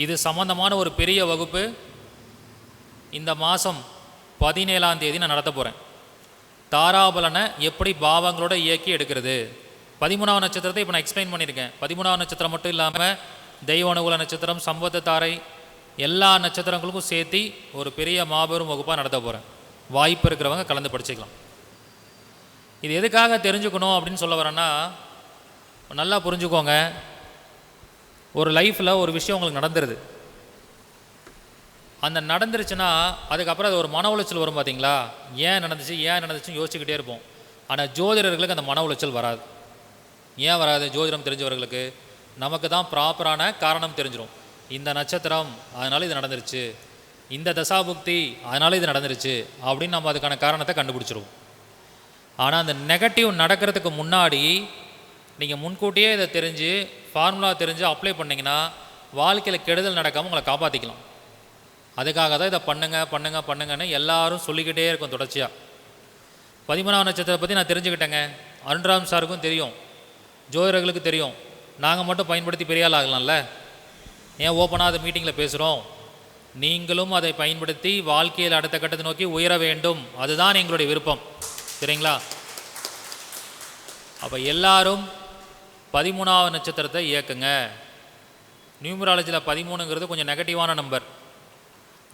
இது சம்பந்தமான ஒரு பெரிய வகுப்பு இந்த மாதம் 17ஆம் தேதி நான் நடத்த போகிறேன். தாராபலனை எப்படி பாவங்களோட இயக்கி எடுக்கிறது. 13வது நட்சத்திரத்தை இப்போ நான் எக்ஸ்பிளைன் பண்ணியிருக்கேன். 13வது நட்சத்திரம் மட்டும் இல்லாமல் தெய்வ அனுகூல நட்சத்திரம், சம்பத்து தாரை, எல்லா நட்சத்திரங்களுக்கும் சேர்த்து ஒரு பெரிய மாபெரும் வகுப்பாக நடத்த போகிறேன். வாய்ப்பு இருக்கிறவங்க கலந்து படிச்சுக்கலாம். இது எதுக்காக தெரிஞ்சுக்கணும் அப்படின்னு சொல்ல வரேன்னா, நல்லா புரிஞ்சுக்கோங்க. ஒரு லைஃப்பில் ஒரு விஷயம் உங்களுக்கு நடந்துருது. அந்த நடந்துருச்சுன்னா அதுக்கப்புறம் அது ஒரு மன உளைச்சல் வரும் பார்த்தீங்களா? ஏன் நடந்துச்சுன்னு யோசிச்சுக்கிட்டே இருப்போம். ஆனால் ஜோதிடர்களுக்கு அந்த மன உளைச்சல் வராது. ஏன் வராது? ஜோதிடம் தெரிஞ்சவர்களுக்கு நமக்கு தான் ப்ராப்பரான காரணம் தெரிஞ்சிடும். இந்த நட்சத்திரம் அதனால் இது நடந்துருச்சு, இந்த தசாபுக்தி அதனால் இது நடந்துருச்சு அப்படின்னு நம்ம அதுக்கான காரணத்தை கண்டுபிடிச்சிருவோம். ஆனால் அந்த நெகட்டிவ் நடக்கிறதுக்கு முன்னாடி நீங்கள் முன்கூட்டியே இதை தெரிஞ்சு ஃபார்முலா தெரிஞ்சு அப்ளை பண்ணிங்கன்னா வாழ்க்கையில் கெடுதல் நடக்காமல் உங்களை காப்பாற்றிக்கலாம். அதுக்காக தான் இதை பண்ணுங்கன்னு எல்லாரும் சொல்லிக்கிட்டே இருக்கும் தொடர்ச்சியாக. 13வது நட்சத்திரத்தை பற்றி நான் தெரிஞ்சுக்கிட்டேங்க. அருண்ராம் சாருக்கும் தெரியும், ஜோதிடர்களுக்கு தெரியும். நாங்கள் மட்டும் பயன்படுத்தி பெரிய ஆள் ஆகலாம்ல? ஏன் ஓப்பனாக அதை மீட்டிங்கில் பேசுகிறோம்? நீங்களும் அதை பயன்படுத்தி வாழ்க்கையில் அடுத்த கட்டத்தை நோக்கி உயர வேண்டும், அதுதான் எங்களுடைய விருப்பம். சரிங்களா? அப்போ எல்லாரும் 13வது நட்சத்திரத்தை இயக்குங்க. நியூமராலஜியில் 13ங்கிறது கொஞ்சம் நெகட்டிவான நம்பர்.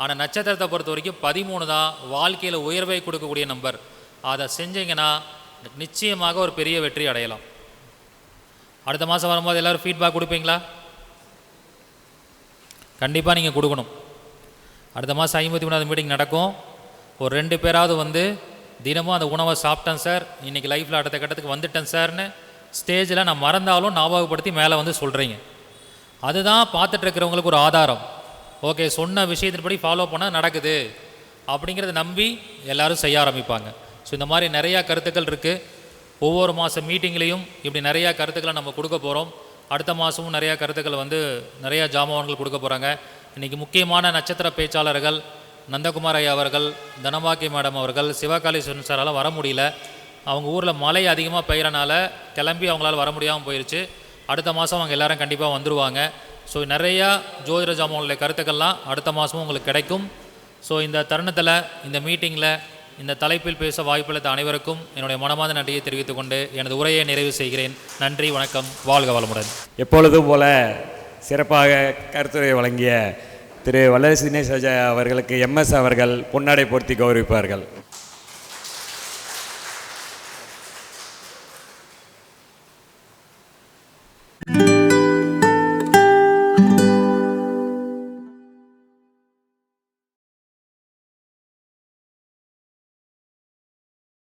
ஆனால் நட்சத்திரத்தை பொறுத்த வரைக்கும் 13 தான் வாழ்க்கையில் உயர்வை கொடுக்கக்கூடிய நம்பர். அதை செஞ்சீங்கன்னா நிச்சயமாக ஒரு பெரிய வெற்றி அடையலாம். அடுத்த மாதம் வரும்போது எல்லோரும் ஃபீட்பேக் கொடுப்பீங்களா? கண்டிப்பாக நீங்கள் கொடுக்கணும். அடுத்த மாதம் 53வது மீட்டிங் நடக்கும். ஒரு 2 பேராவது வந்து தினமும் அந்த உணவை சாப்பிட்டேன் சார், இன்றைக்கி லைஃப்பில் அடுத்த கட்டத்துக்கு வந்துட்டேன் சார்னு ஸ்டேஜில் நான் மறந்தாலும் ஞாபகப்படுத்தி மேலே வந்து சொல்கிறீங்க. அதுதான் பார்த்துட்ருக்கிறவங்களுக்கு ஒரு ஆதாரம். ஓகே, சொன்ன விஷயத்தின்படி ஃபாலோ பண்ணால் நடக்குது அப்படிங்கிறத நம்பி எல்லோரும் செய்ய ஆரம்பிப்பாங்க. ஸோ இந்த மாதிரி நிறையா கருத்துக்கள் இருக்குது. ஒவ்வொரு மாதம் மீட்டிங்லேயும் இப்படி நிறையா கருத்துக்களை நம்ம கொடுக்க போகிறோம். அடுத்த மாதமும் நிறையா கருத்துக்கள் வந்து நிறையா ஜாமான்கள் கொடுக்க போகிறாங்க. இன்றைக்கி முக்கியமான நட்சத்திர பேச்சாளர்கள் நந்தகுமார் ஐயா அவர்கள், தனபாக்கி மேடம் அவர்கள், சிவகாளீஸ்வரன் சாரால் வர முடியல. அவங்க ஊரில் மழை அதிகமாக பெய்கிறனால கிளம்பி அவங்களால வர முடியாமல் போயிடுச்சு. அடுத்த மாதம் அவங்க எல்லோரும் கண்டிப்பாக வந்துடுவாங்க. ஸோ நிறையா ஜோதிட ஜாமான்களுடைய கருத்துக்கள்லாம் அடுத்த மாதமும் உங்களுக்கு கிடைக்கும். ஸோ இந்த தருணத்தில் இந்த மீட்டிங்கில் இந்த தலைப்பில் பேச வாய்ப்பளித்த அனைவருக்கும் என்னுடைய மனமார்ந்த நன்றியை தெரிவித்துக் கொண்டு எனது உரையை நிறைவு செய்கிறேன். நன்றி, வணக்கம், வாழ்க வளமுடன். எப்பொழுதும் போல சிறப்பாக கருத்துரை வழங்கிய திரு வல்லரசு தினேஷ் ராஜா அவர்களுக்கு MS அவர்கள் பொன்னாடை போர்த்தி கௌரவிப்பார்கள்.